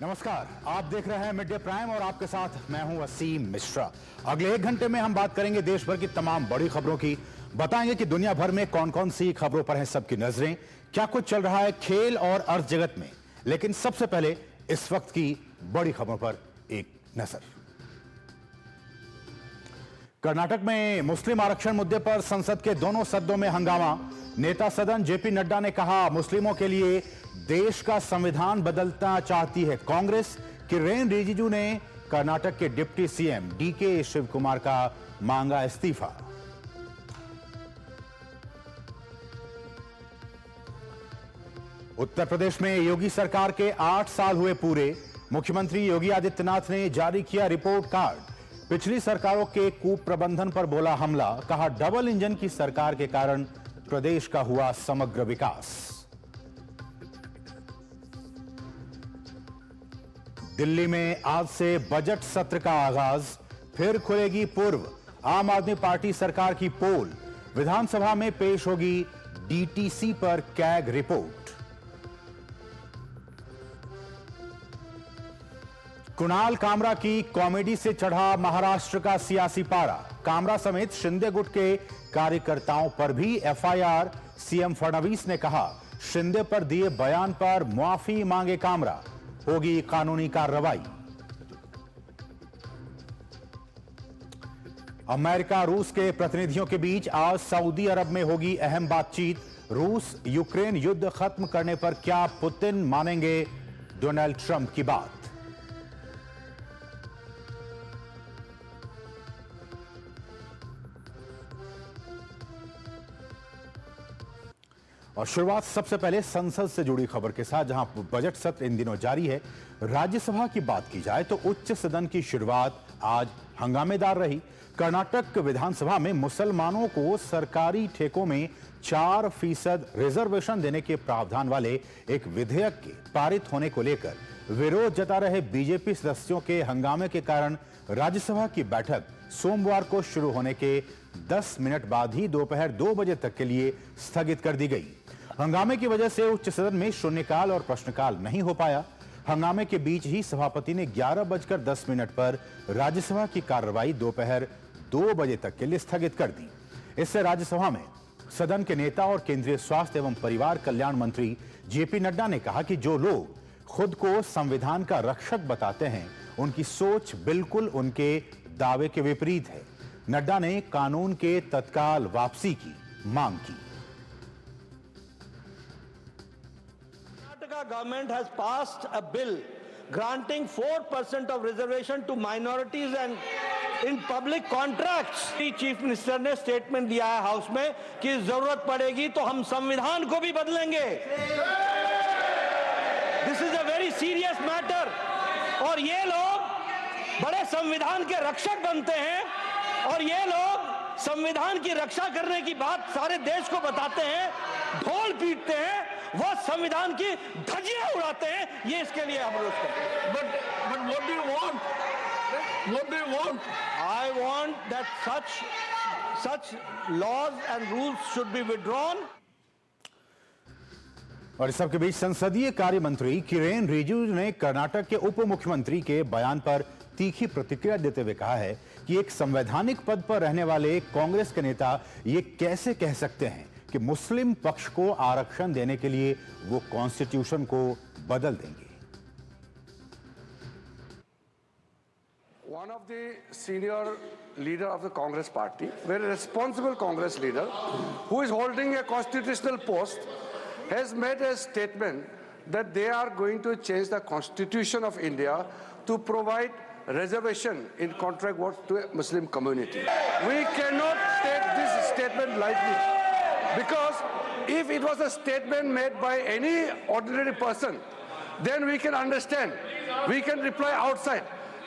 नमस्कार, आप देख रहे हैं मिड डे प्राइम और आपके साथ मैं हूं वसीम मिश्रा। अगले 1 घंटे में हम बात करेंगे देश भर की तमाम बड़ी खबरों की, बताएंगे कि दुनिया भर में कौन कौन सी खबरों पर हैं सबकी नजरें, क्या कुछ चल रहा है खेल और अर्थ जगत में। लेकिन सबसे पहले इस वक्त की बड़ी खबरों पर एक नजर। कर्नाटक में मुस्लिम आरक्षण मुद्दे पर संसद के दोनों सदनों में हंगामा। नेता सदन जेपी नड्डा ने कहा, मुस्लिमों के लिए देश का संविधान बदलना चाहती है कांग्रेस। किरेन रिजिजू ने कर्नाटक के deputy CM DK Shivakumar का मांगा इस्तीफा। उत्तर प्रदेश में योगी सरकार के 8 साल हुए पूरे। मुख्यमंत्री योगी आदित्यनाथ ने जारी किया रिपोर्ट कार्ड। पिछली सरकारों के कुप्रबंधन पर बोला हमला, कहा डबल इंजन की सरकार के कारण प्रदेश का हुआ समग्र विकास। दिल्ली में आज से बजट सत्र का आगाज, फिर खुलेगी पूर्व आम आदमी पार्टी सरकार की पोल। विधानसभा में पेश होगी डीटीसी पर कैग रिपोर्ट। कुणाल कामरा की कॉमेडी से चढ़ा महाराष्ट्र का सियासी पारा। कामरा समेत शिंदे गुट के कार्यकर्ताओं पर भी एफआईआर। सीएम फडणवीस ने कहा, शिंदे पर दिए बयान पर माफी मांगे कामरा, होगी कानूनी कार्रवाई। अमेरिका रूस के प्रतिनिधियों के बीच आज सऊदी अरब में होगी अहम बातचीत। रूस यूक्रेन युद्ध खत्म करने पर क्या पुतिन मानेंगे डोनाल्ड ट्रंप की बात। और शुरुआत सबसे पहले संसद से जुड़ी खबर के साथ, जहां बजट सत्र इन दिनों जारी है। राज्यसभा की बात की जाए तो उच्च सदन की शुरुआत आज हंगामेदार रही। कर्नाटक विधानसभा में मुसलमानों को सरकारी ठेकों में 4% रिजर्वेशन देने के प्रावधान वाले एक विधेयक के पारित होने को लेकर विरोध जता रहे बीजेपी सदस्यों के हंगामे के कारण राज्यसभा की बैठक सोमवार को शुरू होने के 10 मिनट बाद ही दोपहर 2 बजे तक के लिए स्थगित कर दी गई। हंगामे की वजह से उच्च सदन में शून्यकाल और प्रश्नकाल नहीं हो पाया। हंगामे के बीच ही सभापति ने 11:10 पर राज्यसभा की कार्रवाई दोपहर 2 बजे तक के लिए स्थगित कर दी। इससे राज्यसभा में सदन के नेता और केंद्रीय स्वास्थ्य एवं परिवार कल्याण मंत्री जेपी नड्डा ने कहा कि जो लोग खुद को संविधान का रक्षक बताते हैं, उनकी सोच बिल्कुल उनके दावे के विपरीत है। नड्डा ने कानून के तत्काल वापसी की मांग की। Karnataka government has passed a bill granting 4% of reservation to minorities and in public contracts. Chief minister ने स्टेटमेंट दिया है हाउस में कि जरूरत पड़ेगी तो हम संविधान को भी बदलेंगे। This is a very serious matter और ये लोग बड़े संविधान के रक्षक बनते हैं और ये लोग संविधान की रक्षा करने की बात सारे देश को बताते हैं, ढोल पीटते हैं, वो संविधान की धज्जियां उड़ाते हैं। ये इसके लिए हम रोज करते हैं। But what do you want? What do you want? I want that such laws and rules should be withdrawn. और इस सबके बीच संसदीय कार्य मंत्री किरेन रिजिजू ने कर्नाटक के उप मुख्यमंत्री के बयान पर तीखी प्रतिक्रिया देते हुए कहा है कि एक संवैधानिक पद पर रहने वाले कांग्रेस के नेता ये कैसे कह सकते हैं कि मुस्लिम पक्ष को आरक्षण देने के लिए वो कॉन्स्टिट्यूशन को बदल देंगे। One of the senior leader of the Congress party, very responsible Congress leader, who is holding a constitutional post, has made a statement that they are going to change the Constitution of India to provide reservation in contract work to a Muslim community. We cannot take this statement lightly, because if it was a statement made by any ordinary person, then we can understand, we can reply outside.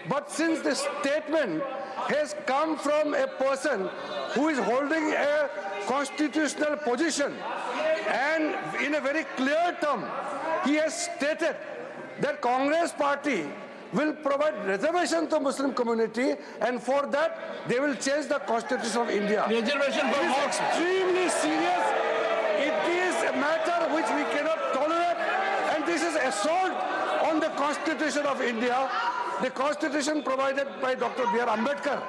But since the statement has come from a person who is holding a constitutional position, and in a very clear term, he has stated that Congress party will provide reservation to Muslim community, and for that they will change the Constitution of India. Reservation for It is what? extremely serious. It is a matter which we cannot tolerate, and this is assault on on the Constitution of India, the Constitution provided by Dr. B.R. Ambedkar.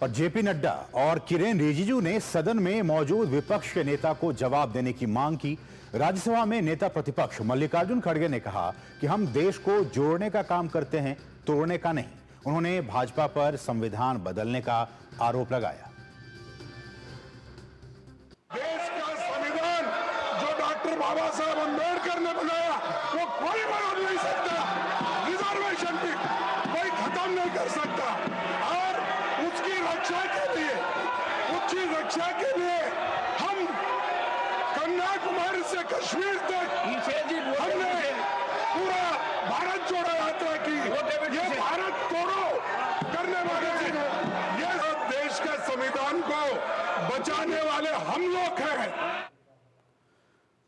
और JP Nadda और किरेन रिजिजू ने सदन में मौजूद विपक्ष के नेता को जवाब देने की मांग की। राज्यसभा में नेता प्रतिपक्ष मल्लिकार्जुन खड़गे ने कहा कि हम देश को जोड़ने का काम करते हैं, तोड़ने का नहीं। उन्होंने भाजपा पर संविधान बदलने का आरोप लगाया। देश का संविधान जो डॉक्टर बाबा साहब अम्बेडकर ने बनाया वो कोई बदल नहीं सकता। रिजर्वेशन भी कोई खत्म नहीं कर सकता। और उसकी रक्षा के लिए हम कन्याकुमारी से कश्मीर तक हमने पूरा भारत जोड़ो यात्रा की। ये भारत तोड़ो करने वाले ये देश के संविधान को बचाने वाले हम लोग हैं।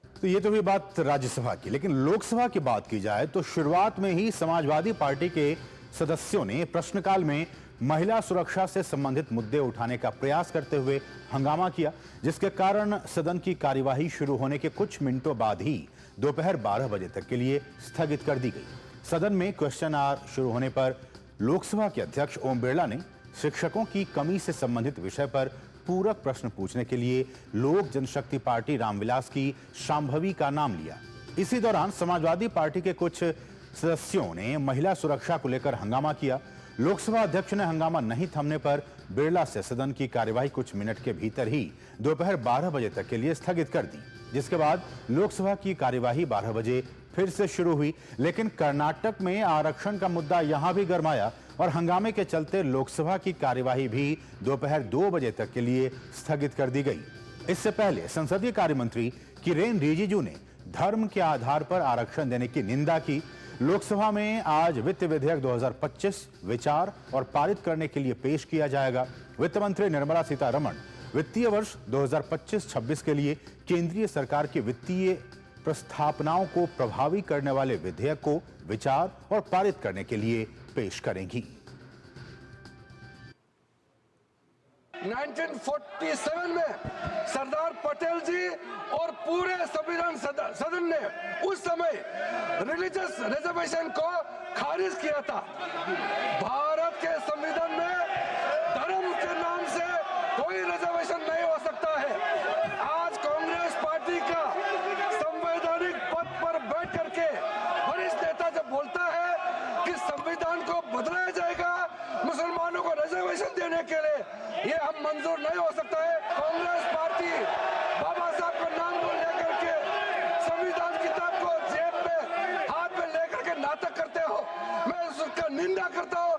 तो ये तो हुई बात राज्यसभा की, लेकिन लोकसभा की बात की जाए तो शुरुआत में ही समाजवादी पार्टी के सदस्यों ने प्रश्नकाल में महिला सुरक्षा से संबंधित मुद्दे उठाने का प्रयास करते हुए हंगामा किया, जिसके कारण सदन की कार्यवाही शुरू होने के कुछ मिनटों बाद ही दोपहर 12 बजे तक के लिए स्थगित कर दी गई। सदन में क्वेश्चन आवर शुरू होने पर लोकसभा के अध्यक्ष ओम बिरला ने शिक्षकों की कमी से संबंधित विषय पर पूरक प्रश्न पूछने के लिए लोक जनशक्ति पार्टी रामविलास की शांभवी का नाम लिया। इसी दौरान समाजवादी पार्टी के कुछ सदस्यों ने महिला सुरक्षा को लेकर हंगामा किया। लोकसभा अध्यक्ष ने हंगामा नहीं थमने पर बिरला से सदन की कार्यवाही कुछ मिनट के भीतर ही दोपहर 12 बजे तक के लिए स्थगित कर दी, जिसके बाद लोकसभा की कार्यवाही 12 बजे फिर से शुरू हुई। लेकिन कर्नाटक में आरक्षण का मुद्दा यहां भी गरमाया और हंगामे के चलते लोकसभा की कार्यवाही भी दोपहर 2 बजे तक के लिए स्थगित कर दी गई। इससे पहले संसदीय कार्य मंत्री किरेन रिजिजू ने धर्म के आधार पर आरक्षण देने की निंदा की। लोकसभा में आज वित्त विधेयक 2025 विचार और पारित करने के लिए पेश किया जाएगा। वित्त मंत्री निर्मला सीतारमण वित्तीय वर्ष 2025-26 के लिए केंद्रीय सरकार की वित्तीय प्रस्थापनाओं को प्रभावी करने वाले विधेयक को विचार और पारित करने के लिए पेश करेंगी। 1947 में सरदार पटेल जी और पूरे संविधान सदन ने उस समय रिलीजियस रिजर्वेशन को खारिज किया था। भारत के संविधान में धर्म के नाम से कोई रिजर्वेशन नहीं हो सकता है। आज कांग्रेस पार्टी का संवैधानिक पद पर बैठ करके वरिष्ठ नेता जब बोलता है कि संविधान को बदलाया जाएगा मुसलमानों को रिजर्वेशन देने के लिए, ये हम मंजूर नहीं हो सकता है। कांग्रेस पार्टी बाबा साहब का नाम को लेकर के संविधान किताब को जेब में हाथ में लेकर के नाटक करते हो, मैं उसका निंदा करता हूं।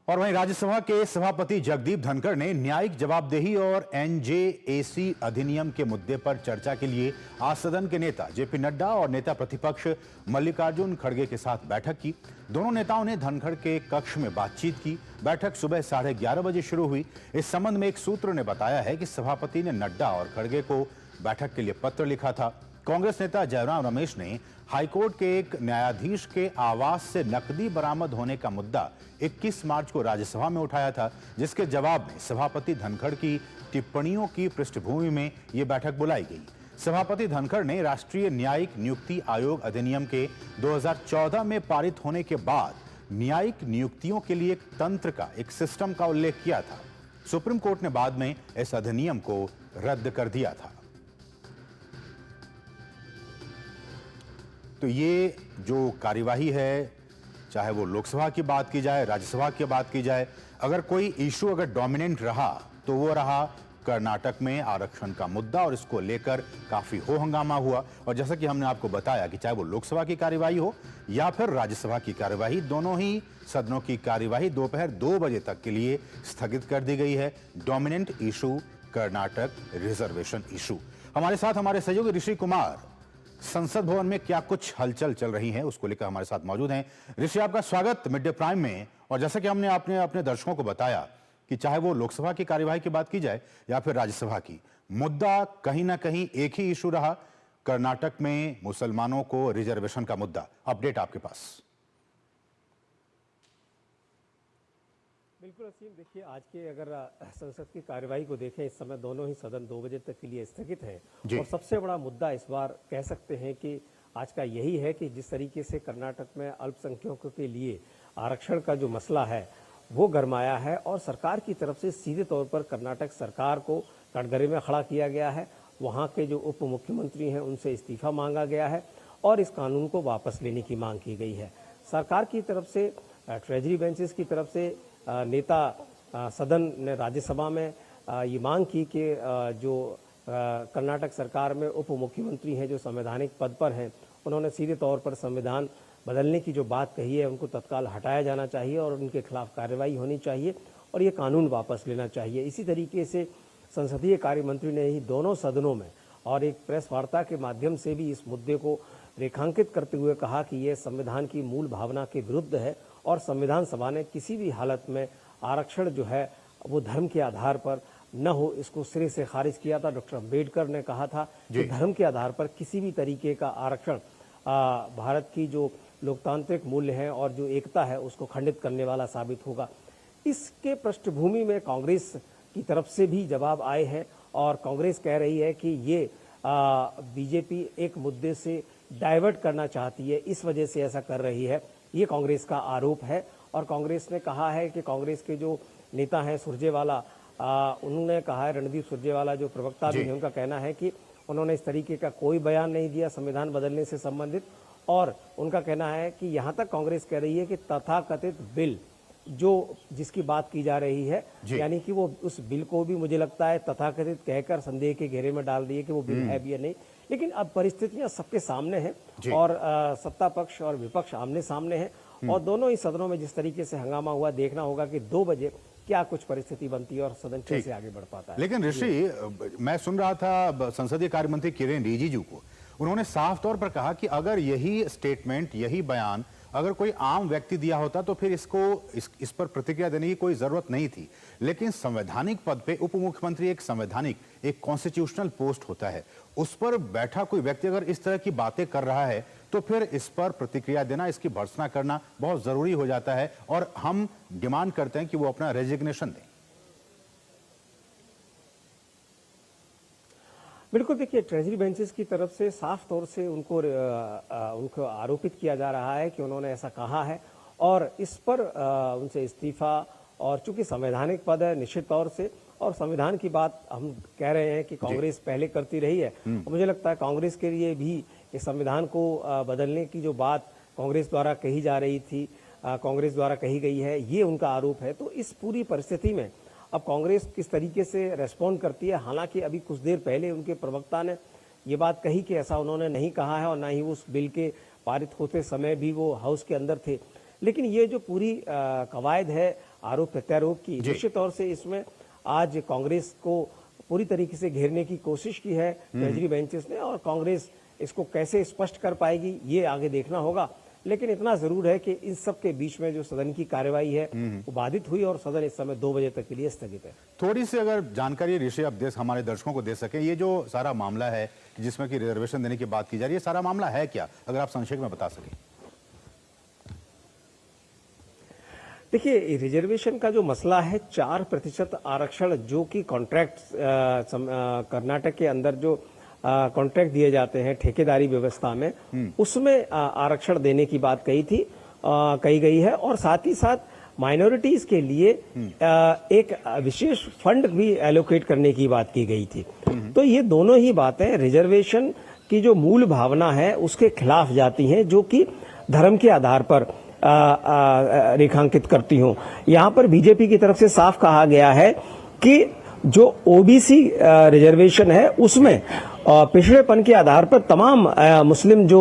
और वहीं राज्यसभा के सभापति जगदीप धनखड़ ने न्यायिक जवाबदेही और एनजेएसी अधिनियम के मुद्दे पर चर्चा के लिए आज सदन के नेता जेपी नड्डा और नेता प्रतिपक्ष मल्लिकार्जुन खड़गे के साथ बैठक की। दोनों नेताओं ने धनखड़ के कक्ष में बातचीत की। बैठक सुबह 11:30 बजे शुरू हुई। इस संबंध में एक सूत्र ने बताया है कि सभापति ने नड्डा और खड़गे को बैठक के लिए पत्र लिखा था। कांग्रेस नेता जयराम रमेश ने हाईकोर्ट के एक न्यायाधीश के आवास से नकदी बरामद होने का मुद्दा 21 मार्च को राज्यसभा में उठाया था, जिसके जवाब में सभापति धनखड़ की टिप्पणियों की पृष्ठभूमि में यह बैठक बुलाई गई। सभापति धनखड़ ने राष्ट्रीय न्यायिक नियुक्ति आयोग अधिनियम के 2014 में पारित होने के बाद न्यायिक नियुक्तियों के लिए एक तंत्र का, एक सिस्टम का उल्लेख किया था। सुप्रीम कोर्ट ने बाद में इस अधिनियम को रद्द कर दिया था। तो ये जो कार्यवाही है, चाहे वो लोकसभा की बात की जाए, राज्यसभा की बात की जाए, अगर कोई इशू अगर डोमिनेंट रहा तो वो रहा कर्नाटक में आरक्षण का मुद्दा, और इसको लेकर काफी हो हंगामा हुआ। और जैसा कि हमने आपको बताया कि चाहे वो लोकसभा की कार्यवाही हो या फिर राज्यसभा की कार्यवाही, दोनों ही सदनों की कार्यवाही दोपहर 2 बजे तक के लिए स्थगित कर दी गई है। Dominant issue Karnataka reservation issue. हमारे साथ हमारे सहयोगी ऋषि कुमार संसद भवन में क्या कुछ हलचल चल रही है उसको लेकर हमारे साथ मौजूद हैं। ऋषि, आपका स्वागत मिड डे प्राइम में। और जैसा कि हमने अपने दर्शकों को बताया कि चाहे वो लोकसभा की कार्यवाही की बात की जाए या फिर राज्यसभा की, मुद्दा कहीं ना कहीं एक ही इशू रहा, कर्नाटक में मुसलमानों को रिजर्वेशन का मुद्दा। अपडेट आपके पास। बिल्कुल असीम, देखिए आज के अगर संसद की कार्यवाही को देखें, इस समय दोनों ही सदन 2 बजे तक के लिए स्थगित हैं। और सबसे बड़ा मुद्दा इस बार कह सकते हैं कि आज का यही है कि जिस तरीके से कर्नाटक में अल्पसंख्यकों के लिए आरक्षण का जो मसला है वो गरमाया है और सरकार की तरफ से सीधे तौर पर कर्नाटक सरकार को कटघरे में खड़ा किया गया है। वहाँ के जो उप मुख्यमंत्री हैं उनसे इस्तीफा मांगा गया है और इस कानून को वापस लेने की मांग की गई है। सरकार की तरफ से, ट्रेजरी बेंचेस की तरफ से नेता सदन ने राज्यसभा में ये मांग की कि जो कर्नाटक सरकार में उप मुख्यमंत्री हैं जो संवैधानिक पद पर हैं, उन्होंने सीधे तौर पर संविधान बदलने की जो बात कही है उनको तत्काल हटाया जाना चाहिए और उनके खिलाफ कार्रवाई होनी चाहिए और ये कानून वापस लेना चाहिए। इसी तरीके से संसदीय कार्य मंत्री ने ही दोनों सदनों में और एक प्रेस वार्ता के माध्यम से भी इस मुद्दे को रेखांकित करते हुए कहा कि यह संविधान की मूल भावना के विरुद्ध है और संविधान सभा ने किसी भी हालत में आरक्षण जो है वो धर्म के आधार पर न हो, इसको सिरे से खारिज किया था। डॉक्टर अम्बेडकर ने कहा था कि धर्म के आधार पर किसी भी तरीके का आरक्षण भारत की जो लोकतांत्रिक मूल्य हैं और जो एकता है उसको खंडित करने वाला साबित होगा। इसके पृष्ठभूमि में कांग्रेस की तरफ से भी जवाब आए हैं और कांग्रेस कह रही है कि ये बीजेपी एक मुद्दे से डाइवर्ट करना चाहती है, इस वजह से ऐसा कर रही है। ये कांग्रेस का आरोप है और कांग्रेस ने कहा है कि कांग्रेस के जो नेता हैं सुरजेवाला, उन्होंने कहा है, रणदीप सुरजेवाला जो प्रवक्ता भी हैं, उनका कहना है कि उन्होंने इस तरीके का कोई बयान नहीं दिया संविधान बदलने से संबंधित। और उनका कहना है कि यहाँ तक कांग्रेस कह रही है कि तथाकथित बिल जो जिसकी बात की जा रही है, यानी कि वो उस बिल को भी मुझे लगता है तथाकथित कहकर संदेह के घेरे में डाल दिए कि वो बिल है भी या नहीं। लेकिन अब परिस्थितियां सबके सामने हैं और सत्ता पक्ष और विपक्ष आमने सामने हैं और दोनों ही सदनों में जिस तरीके से हंगामा हुआ, देखना होगा कि 2 बजे क्या कुछ परिस्थिति बनती है और सदन कैसे आगे बढ़ पाता है। लेकिन ऋषि, मैं सुन रहा था संसदीय कार्य मंत्री किरेन रिजिजू को, उन्होंने साफ तौर पर कहा कि अगर यही स्टेटमेंट, यही बयान अगर कोई आम व्यक्ति दिया होता तो फिर इस पर प्रतिक्रिया देने की कोई जरूरत नहीं थी। लेकिन संवैधानिक पद पे उप मुख्यमंत्री एक कॉन्स्टिट्यूशनल पोस्ट होता है, उस पर बैठा कोई व्यक्ति अगर इस तरह की बातें कर रहा है तो फिर इस पर प्रतिक्रिया देना, इसकी भर्त्सना करना बहुत जरूरी हो जाता है और हम डिमांड करते हैं कि वो अपना रेजिग्नेशन दें। बिल्कुल, देखिए, ट्रेजरी बेंचेस की तरफ से साफ तौर से उनको आरोपित किया जा रहा है कि उन्होंने ऐसा कहा है और इस पर उनसे इस्तीफा, और चूंकि संवैधानिक पद है निश्चित तौर से, और संविधान की बात हम कह रहे हैं कि कांग्रेस पहले करती रही है। मुझे लगता है कांग्रेस के लिए भी इस संविधान को बदलने की जो बात कांग्रेस द्वारा कही जा रही थी, कांग्रेस द्वारा कही गई है, ये उनका आरोप है। तो इस पूरी परिस्थिति में अब कांग्रेस किस तरीके से रेस्पॉन्ड करती है, हालांकि अभी कुछ देर पहले उनके प्रवक्ता ने ये बात कही कि ऐसा उन्होंने नहीं कहा है और ना ही उस बिल के पारित होते समय भी वो हाउस के अंदर थे। लेकिन ये जो पूरी कवायद है आरोप प्रत्यारोप की, निश्चित तौर से इसमें आज कांग्रेस को पूरी तरीके से घेरने की कोशिश की है ट्रेजरी बेंचेस ने, और कांग्रेस इसको कैसे स्पष्ट कर पाएगी ये आगे देखना होगा। लेकिन इतना जरूर है कि इन सब के बीच में जो सदन की कार्यवाही है वो बाधित हुई और सदन इस समय 2 बजे तक के लिए स्थगित है। थोड़ी सी अगर जानकारी ऋषि आप हमारे दर्शकों को दे सके, ये जो सारा मामला है जिसमें कि रिजर्वेशन देने की बात की जा रही है, सारा मामला है क्या, अगर आप संक्षेप में बता सकें। देखिए, रिजर्वेशन का जो मसला है 4% आरक्षण जो कि कॉन्ट्रैक्ट कर्नाटक के अंदर जो कॉन्ट्रैक्ट दिए जाते हैं ठेकेदारी व्यवस्था में, उसमें आरक्षण देने की बात कही गई है और साथ ही साथ माइनॉरिटीज के लिए एक विशेष फंड भी एलोकेट करने की बात की गई थी। तो ये दोनों ही बातें रिजर्वेशन की जो मूल भावना है उसके खिलाफ जाती हैं, जो कि धर्म के आधार पर रेखांकित करती हूं। यहां पर बीजेपी की तरफ से साफ कहा गया है कि जो ओबीसी रिजर्वेशन है उसमें पिछड़ेपन के आधार पर तमाम मुस्लिम जो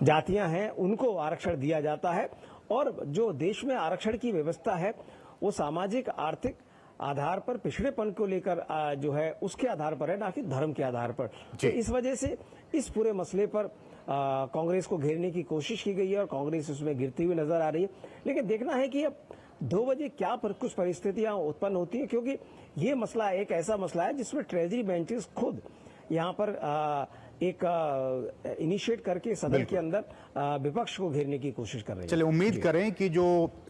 जातियां हैं उनको आरक्षण दिया जाता है, और जो देश में आरक्षण की व्यवस्था है वो सामाजिक आर्थिक आधार पर पिछड़ेपन को लेकर जो है उसके आधार पर है, ना कि धर्म के आधार पर। तो इस वजह से इस पूरे मसले पर कांग्रेस को घेरने की कोशिश की गई है और कांग्रेस उसमें गिरती हुई नजर आ रही है। लेकिन देखना है कि अब 2 बजे क्या कुछ परिस्थितियां उत्पन्न होती हैं, क्योंकि ये मसला एक ऐसा मसला है जिसमें ट्रेजरी बेंचेस खुद यहाँ पर एक इनिशिएट करके सदन के अंदर विपक्ष को घेरने की कोशिश कर रही है। चलिए उम्मीद करें कि जो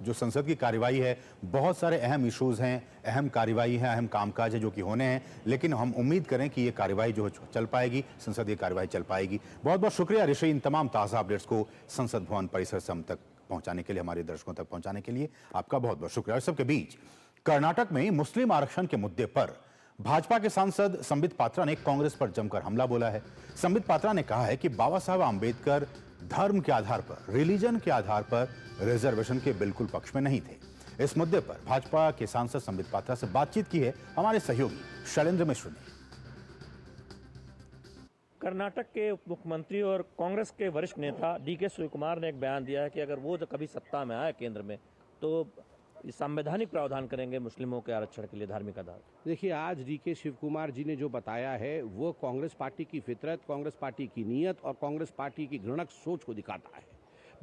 संसद की कार्यवाही है, बहुत सारे अहम इश्यूज हैं, अहम कार्यवाही है, अहम कामकाज है जो कि होने हैं, लेकिन हम उम्मीद करें कि ये कार्यवाही जो चल पाएगी, संसदीय कार्यवाही चल पाएगी। बहुत बहुत शुक्रिया ऋषि, इन तमाम ताज़ा अपडेट्स को संसद भवन परिसर से हम तक पहुंचाने के लिए, हमारे दर्शकों तक पहुंचाने के लिए आपका बहुत बहुत शुक्रिया। और सबके बीच कर्नाटक में मुस्लिम आरक्षण के मुद्दे पर भाजपा के सांसद संबित पात्रा ने कांग्रेस पर जमकर हमला बोला है। संबित पात्रा ने कहा है कि बाबा साहब आंबेडकर धर्म के आधार पर, रिलीजन के आधार पर रिजर्वेशन के बिल्कुल पक्ष में नहीं थे। इस मुद्दे पर भाजपा के सांसद संबित पात्रा से बातचीत की है हमारे सहयोगी शैलेंद्र मिश्र ने। कर्नाटक के उप मुख्यमंत्री और कांग्रेस के वरिष्ठ नेता डीके शिवकुमार ने एक बयान दिया है कि अगर वो कभी सत्ता में आए केंद्र में तो संवैधानिक प्रावधान करेंगे मुस्लिमों के आरक्षण के लिए धार्मिक आधार। देखिए, आज डीके शिवकुमार जी ने जो बताया है वो कांग्रेस पार्टी की फितरत, कांग्रेस पार्टी की नीयत और कांग्रेस पार्टी की घृणक सोच को दिखाता है।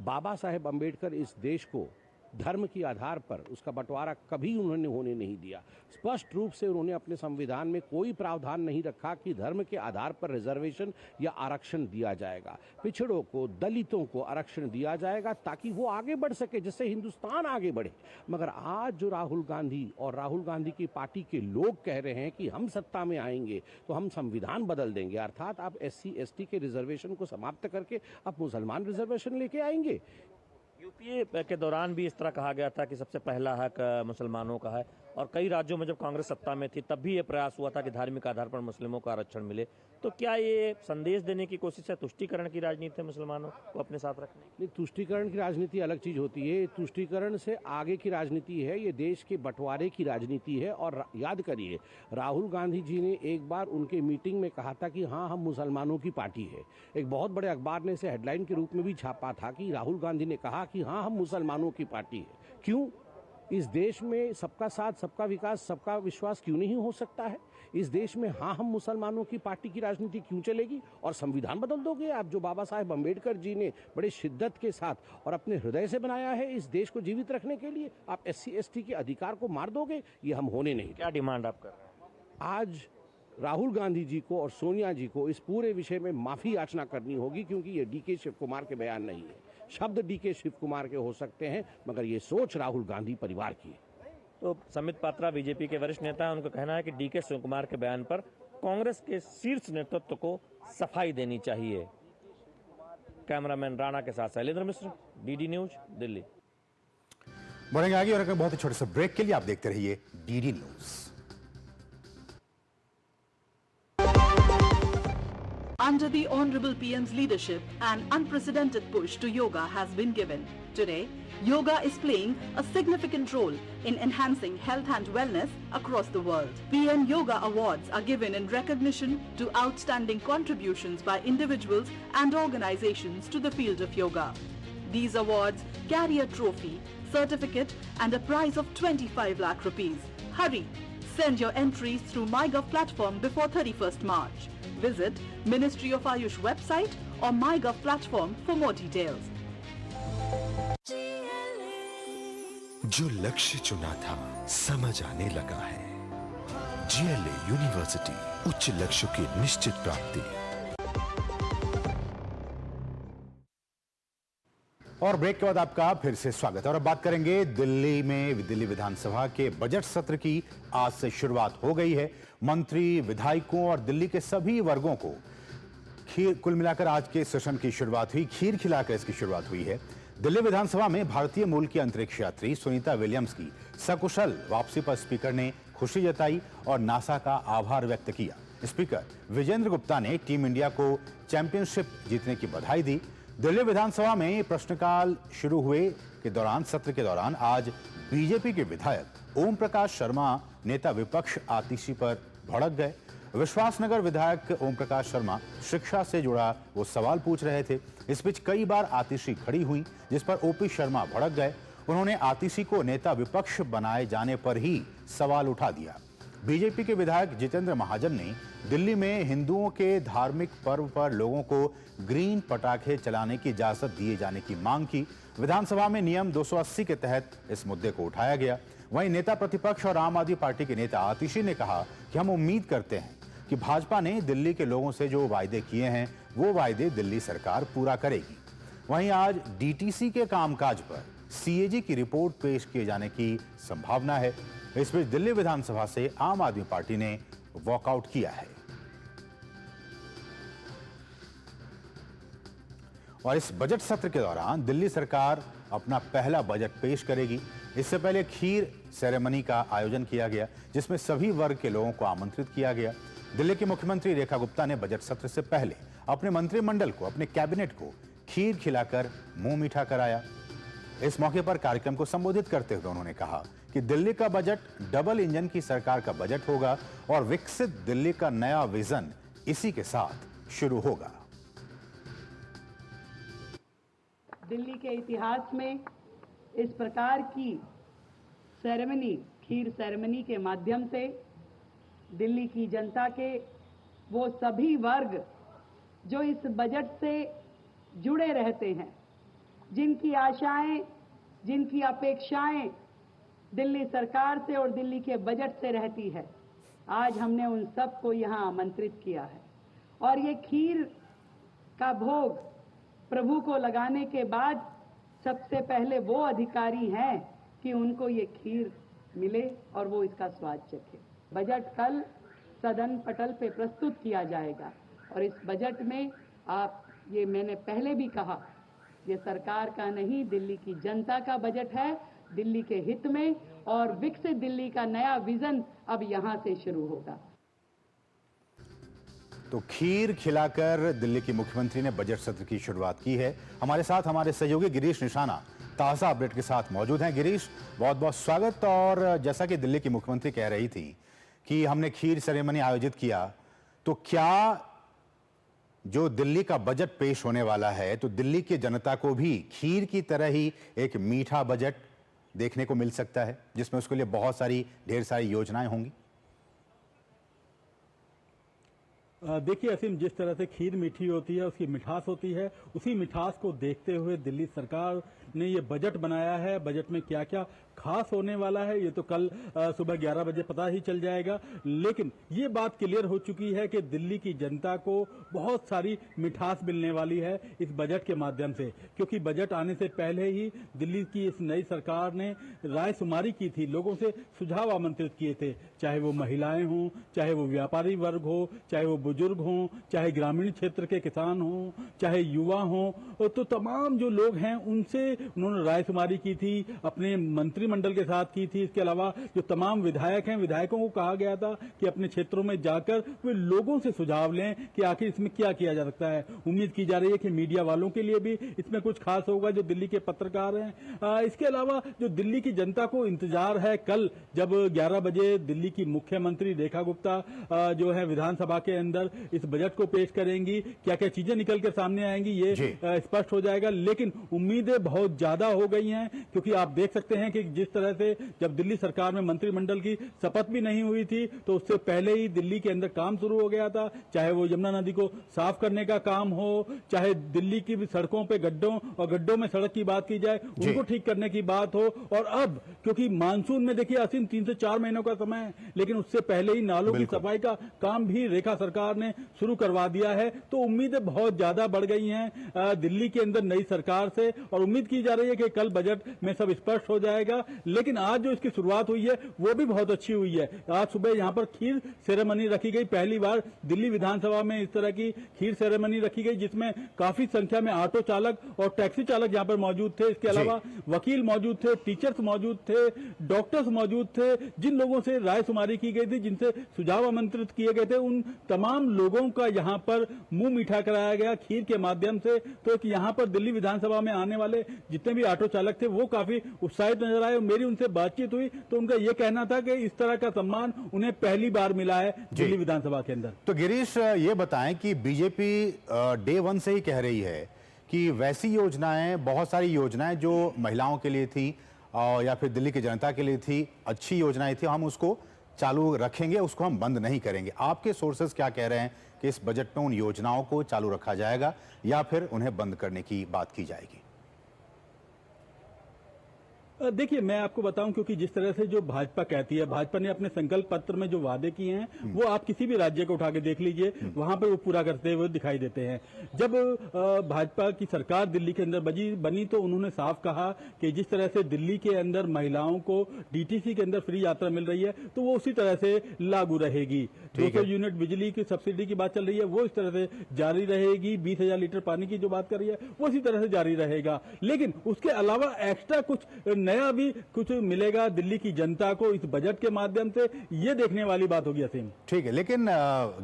बाबा साहेब अम्बेडकर इस देश को धर्म के आधार पर उसका बंटवारा कभी उन्होंने होने नहीं दिया। स्पष्ट रूप से उन्होंने अपने संविधान में कोई प्रावधान नहीं रखा कि धर्म के आधार पर रिजर्वेशन या आरक्षण दिया जाएगा। पिछड़ों को, दलितों को आरक्षण दिया जाएगा ताकि वो आगे बढ़ सके, जिससे हिंदुस्तान आगे बढ़े। मगर आज जो राहुल गांधी और राहुल गांधी की पार्टी के लोग कह रहे हैं कि हम सत्ता में आएंगे तो हम संविधान बदल देंगे, अर्थात आप SC ST के रिजर्वेशन को समाप्त करके आप मुसलमान रिजर्वेशन लेके आएंगे। यूपीए के दौरान भी इस तरह कहा गया था कि सबसे पहला हक मुसलमानों का है, और कई राज्यों में जब कांग्रेस सत्ता में थी तब भी ये प्रयास हुआ था कि धार्मिक आधार पर मुस्लिमों को आरक्षण मिले। तो क्या ये संदेश देने की कोशिश है, तुष्टीकरण की राजनीति है मुसलमानों को अपने साथ रखने की? नहीं, तुष्टीकरण की राजनीति अलग चीज होती है। तुष्टीकरण से आगे की राजनीति है, ये देश के बंटवारे की राजनीति है। और याद करिए, राहुल गांधी जी ने एक बार उनके मीटिंग में कहा था कि हाँ, हम मुसलमानों की पार्टी है। एक बहुत बड़े अखबार ने इसे हेडलाइन के रूप में भी छापा था कि राहुल गांधी ने कहा कि हाँ, हम मुसलमानों की पार्टी है। क्यों? इस देश में सबका साथ, सबका विकास, सबका विश्वास क्यों नहीं हो सकता है? इस देश में हाँ, हम मुसलमानों की पार्टी की राजनीति क्यों चलेगी? और संविधान बदल दोगे आप, जो बाबा साहेब अम्बेडकर जी ने बड़े शिद्दत के साथ और अपने हृदय से बनाया है इस देश को जीवित रखने के लिए, आप SC ST के अधिकार को मार दोगे? ये हम होने नहीं। क्या डिमांड आप कर रहे हैं? आज राहुल गांधी जी को और सोनिया जी को इस पूरे विषय में माफी याचना करनी होगी, क्योंकि ये डीके शिवकुमार के बयान नहीं है। शब्द डीके शिवकुमार के हो सकते हैं, मगर ये सोच राहुल गांधी परिवार की है। तो संबित पात्रा बीजेपी के वरिष्ठ नेता हैं, उनका कहना है कि डीके शिवकुमार के बयान पर कांग्रेस के शीर्ष नेतृत्व को सफाई देनी चाहिए। कैमरामैन राणा के साथ शैलेंद्र मिश्र, DD न्यूज, दिल्ली। बढ़ेंगे आगे और बहुत ही छोटे से ब्रेक के लिए आप देखते रहिए DD news. Under the Honorable PM's leadership, an unprecedented push to yoga has been given. Today, yoga is playing a significant role in enhancing health and wellness across the world. PM Yoga Awards are given in recognition to outstanding contributions by individuals and organizations to the field of yoga. These awards carry a trophy, certificate and a prize of 25 lakh rupees. Hurry! Send your entries through MyGov platform before 31st March. Visit Ministry of Ayush website or MyGov platform for more details. जो लक्ष्य चुना था समझ आने लगा है। GLA university, उच्च लक्ष्य की निश्चित प्राप्ति। और ब्रेक के बाद आपका फिर से स्वागत है और अब बात करेंगे दिल्ली में दिल्ली विधानसभा के बजट सत्र की आज से शुरुआत हो गई है। मंत्री, विधायकों और दिल्ली के सभी वर्गों को कुल मिलाकर आज के सेशन की शुरुआत हुई, खीर खिलाकर इसकी शुरुआत हुई है। दिल्ली विधानसभा में भारतीय मूल की अंतरिक्ष यात्री सुनीता विलियम्स की सकुशल वापसी पर स्पीकर ने खुशी जताई और नासा का आभार व्यक्त किया। स्पीकर विजेंद्र गुप्ता ने टीम इंडिया को चैंपियनशिप जीतने की बधाई दी। दिल्ली विधानसभा में प्रश्नकाल शुरू हुए के दौरान, सत्र के दौरान आज बीजेपी के विधायक ओम प्रकाश शर्मा नेता विपक्ष आतिशी पर भड़क गए। विश्वासनगर विधायक ओम प्रकाश शर्मा शिक्षा से जुड़ा वो सवाल पूछ रहे थे। इस बीच कई बार आतिशी खड़ी हुई, जिस पर ओपी शर्मा भड़क गए। उन्होंने आतिशी को नेता विपक्ष बनाए जाने पर ही सवाल उठा दिया। बीजेपी के विधायक जितेंद्र महाजन ने दिल्ली में हिंदुओं के धार्मिक पर्व पर लोगों को ग्रीन पटाखे चलाने की इजाजत दिए जाने की मांग की। विधानसभा में नियम 280 के तहत इस मुद्दे को उठाया गया। वहीं नेता प्रतिपक्ष और आम आदमी पार्टी के नेता आतिशी ने कहा कि हम उम्मीद करते हैं कि भाजपा ने दिल्ली के लोगों से जो वायदे किए हैं वो वायदे दिल्ली सरकार पूरा करेगी। वहीं आज डीटीसी के कामकाज पर सीएजी की रिपोर्ट पेश किए जाने की संभावना है। इस बीच दिल्ली विधानसभा से आम आदमी पार्टी ने वॉकआउट किया है और इस बजट सत्र के दौरान दिल्ली सरकार अपना पहला बजट पेश करेगी। इससे पहले खीर सेरेमनी का आयोजन किया गया जिसमें सभी वर्ग के लोगों को आमंत्रित किया गया। दिल्ली की मुख्यमंत्री रेखा गुप्ता ने बजट सत्र से पहले अपने मंत्रिमंडल को, अपने कैबिनेट को खीर खिलाकर मुंह मीठा कराया। इस मौके पर कार्यक्रम को संबोधित करते हुए उन्होंने कहा कि दिल्ली का बजट डबल इंजन की सरकार का बजट होगा और विकसित दिल्ली का नया विजन इसी के साथ शुरू होगा। दिल्ली के इतिहास में इस प्रकार की सेरेमनी, खीर सेरेमनी के माध्यम से दिल्ली की जनता के वो सभी वर्ग जो इस बजट से जुड़े रहते हैं, जिनकी आशाएं, जिनकी अपेक्षाएं दिल्ली सरकार से और दिल्ली के बजट से रहती है, आज हमने उन सबको यहाँ आमंत्रित किया है। और ये खीर का भोग प्रभु को लगाने के बाद सबसे पहले वो अधिकारी हैं कि उनको ये खीर मिले और वो इसका स्वाद चखे। बजट कल सदन पटल पे प्रस्तुत किया जाएगा और इस बजट में आप, ये मैंने पहले भी कहा, ये सरकार का नहीं, दिल्ली की जनता का बजट है, दिल्ली के हित में, और विकसित दिल्ली का नया विजन अब यहां से शुरू होगा। तो खीर खिलाकर दिल्ली की मुख्यमंत्री ने बजट सत्र की शुरुआत की है। हमारे साथ हमारे सहयोगी गिरीश निशाना ताजा अपडेट के साथ मौजूद हैं। गिरीश, बहुत बहुत स्वागत। और जैसा कि दिल्ली की मुख्यमंत्री कह रही थी कि हमने खीर सेरेमनी आयोजित किया, तो क्या जो दिल्ली का बजट पेश होने वाला है तो दिल्ली की जनता को भी खीर की तरह ही एक मीठा बजट देखने को मिल सकता है जिसमें उसके लिए बहुत सारी, ढेर सारी योजनाएं होंगी? देखिए असीम, जिस तरह से खीर मीठी होती है, उसकी मिठास होती है, उसी मिठास को देखते हुए दिल्ली सरकार ने ये बजट बनाया है। बजट में क्या क्या खास होने वाला है ये तो कल सुबह 11 बजे पता ही चल जाएगा, लेकिन ये बात क्लियर हो चुकी है कि दिल्ली की जनता को बहुत सारी मिठास मिलने वाली है इस बजट के माध्यम से, क्योंकि बजट आने से पहले ही दिल्ली की इस नई सरकार ने रायशुमारी की थी, लोगों से सुझाव आमंत्रित किए थे, चाहे वो महिलाएं हों, चाहे वो व्यापारी वर्ग हो, चाहे वो बुजुर्ग हों, चाहे ग्रामीण क्षेत्र के किसान हों, चाहे युवा हों, तो तमाम जो लोग हैं उनसे उन्होंने रायशुमारी की थी, अपने मंत्रिमंडल के साथ की थी। इसके अलावा जो तमाम विधायक हैं, विधायकों को कहा गया था कि अपने क्षेत्रों में जाकर वे लोगों से सुझाव लें कि आखिर इसमें क्या किया जा सकता है। उम्मीद की जा रही है कि मीडिया वालों के लिए भी इसमें कुछ खास होगा, जो दिल्ली के पत्रकार हैं। इसके अलावा जो दिल्ली की जनता को इंतजार है, कल जब 11 बजे दिल्ली की मुख्यमंत्री रेखा गुप्ता जो है विधानसभा के अंदर इस बजट को पेश करेंगी, क्या क्या चीजें निकल के सामने आएंगी ये स्पष्ट हो जाएगा। लेकिन उम्मीदें बहुत ज्यादा हो गई हैं, क्योंकि आप देख सकते हैं कि जिस तरह से जब दिल्ली सरकार में मंत्रिमंडल की शपथ भी नहीं हुई थी तो उससे पहले ही दिल्ली के अंदर काम शुरू हो गया था, चाहे वो यमुना नदी को साफ करने का काम हो, चाहे दिल्ली की सड़कों पे गड्ढों और गड्ढों में सड़क की बात की जाए, उनको ठीक करने की बात हो। और अब क्योंकि मानसून में देखिए असीम 3 से 4 महीनों का समय है, लेकिन उससे पहले ही नालों की सफाई का काम भी रेखा सरकार ने शुरू करवा दिया है, तो उम्मीदें बहुत ज्यादा बढ़ गई हैं दिल्ली के अंदर नई सरकार से, और उम्मीद की जा रही है कि कल बजट में सब स्पष्ट हो जाएगा। लेकिन आज जो इसकी शुरुआत हुई है वो भी बहुत अच्छी हुई है। आज सुबह यहाँ पर खीर सेरेमनी रखी गई, पहली बार दिल्ली विधानसभा में इस तरह की खीर सेरेमनी रखी गई, जिसमें काफी संख्या में ऑटो चालक और टैक्सी चालक यहाँ पर मौजूद थे। इसके अलावा वकील मौजूद थे, टीचर्स मौजूद थे, डॉक्टर्स मौजूद थे, जिन लोगों से रायशुमारी की गई थी, जिनसे सुझाव आमंत्रित किए गए थे, उन तमाम लोगों का यहाँ पर मुंह मीठा कराया गया खीर के माध्यम से। तो यहाँ पर दिल्ली विधानसभा में आने वाले जितने भी ऑटो चालक थे वो काफी उत्साहित नजर आए। मेरी उनसे बातचीत हुई तो उनका यह कहना था कि इस तरह का सम्मान उन्हें पहली बार मिला है दिल्ली विधानसभा के अंदर। तो गिरीश, ये बताएं कि बीजेपी डे 1 से ही कह रही है कि वैसी योजनाएं, बहुत सारी योजनाएं जो महिलाओं के लिए थी या फिर दिल्ली की जनता के लिए थी, अच्छी योजनाएं थी, हम उसको चालू रखेंगे, उसको हम बंद नहीं करेंगे। आपके सोर्सेज क्या कह रहे हैं कि इस बजट में उन योजनाओं को चालू रखा जाएगा या फिर उन्हें बंद करने की बात की जाएगी? देखिए, मैं आपको बताऊं, क्योंकि जिस तरह से जो भाजपा कहती है, भाजपा ने अपने संकल्प पत्र में जो वादे किए हैं वो आप किसी भी राज्य को उठा के देख लीजिए, वहां पर वो पूरा करते हुए दिखाई देते हैं। जब भाजपा की सरकार दिल्ली के अंदर बनी तो उन्होंने साफ कहा कि जिस तरह से दिल्ली के अंदर महिलाओं को डीटीसी के अंदर फ्री यात्रा मिल रही है तो वो उसी तरह से लागू रहेगी। 200 यूनिट बिजली की सब्सिडी की बात चल रही है, वो इस तरह से जारी रहेगी। 20,000 लीटर पानी की जो बात कर रही है वो इसी तरह से जारी रहेगा। लेकिन उसके अलावा एक्स्ट्रा कुछ नया भी कुछ मिलेगा दिल्ली की जनता को इस बजट के माध्यम से, ये देखने वाली बात होगी असीम। ठीक है, लेकिन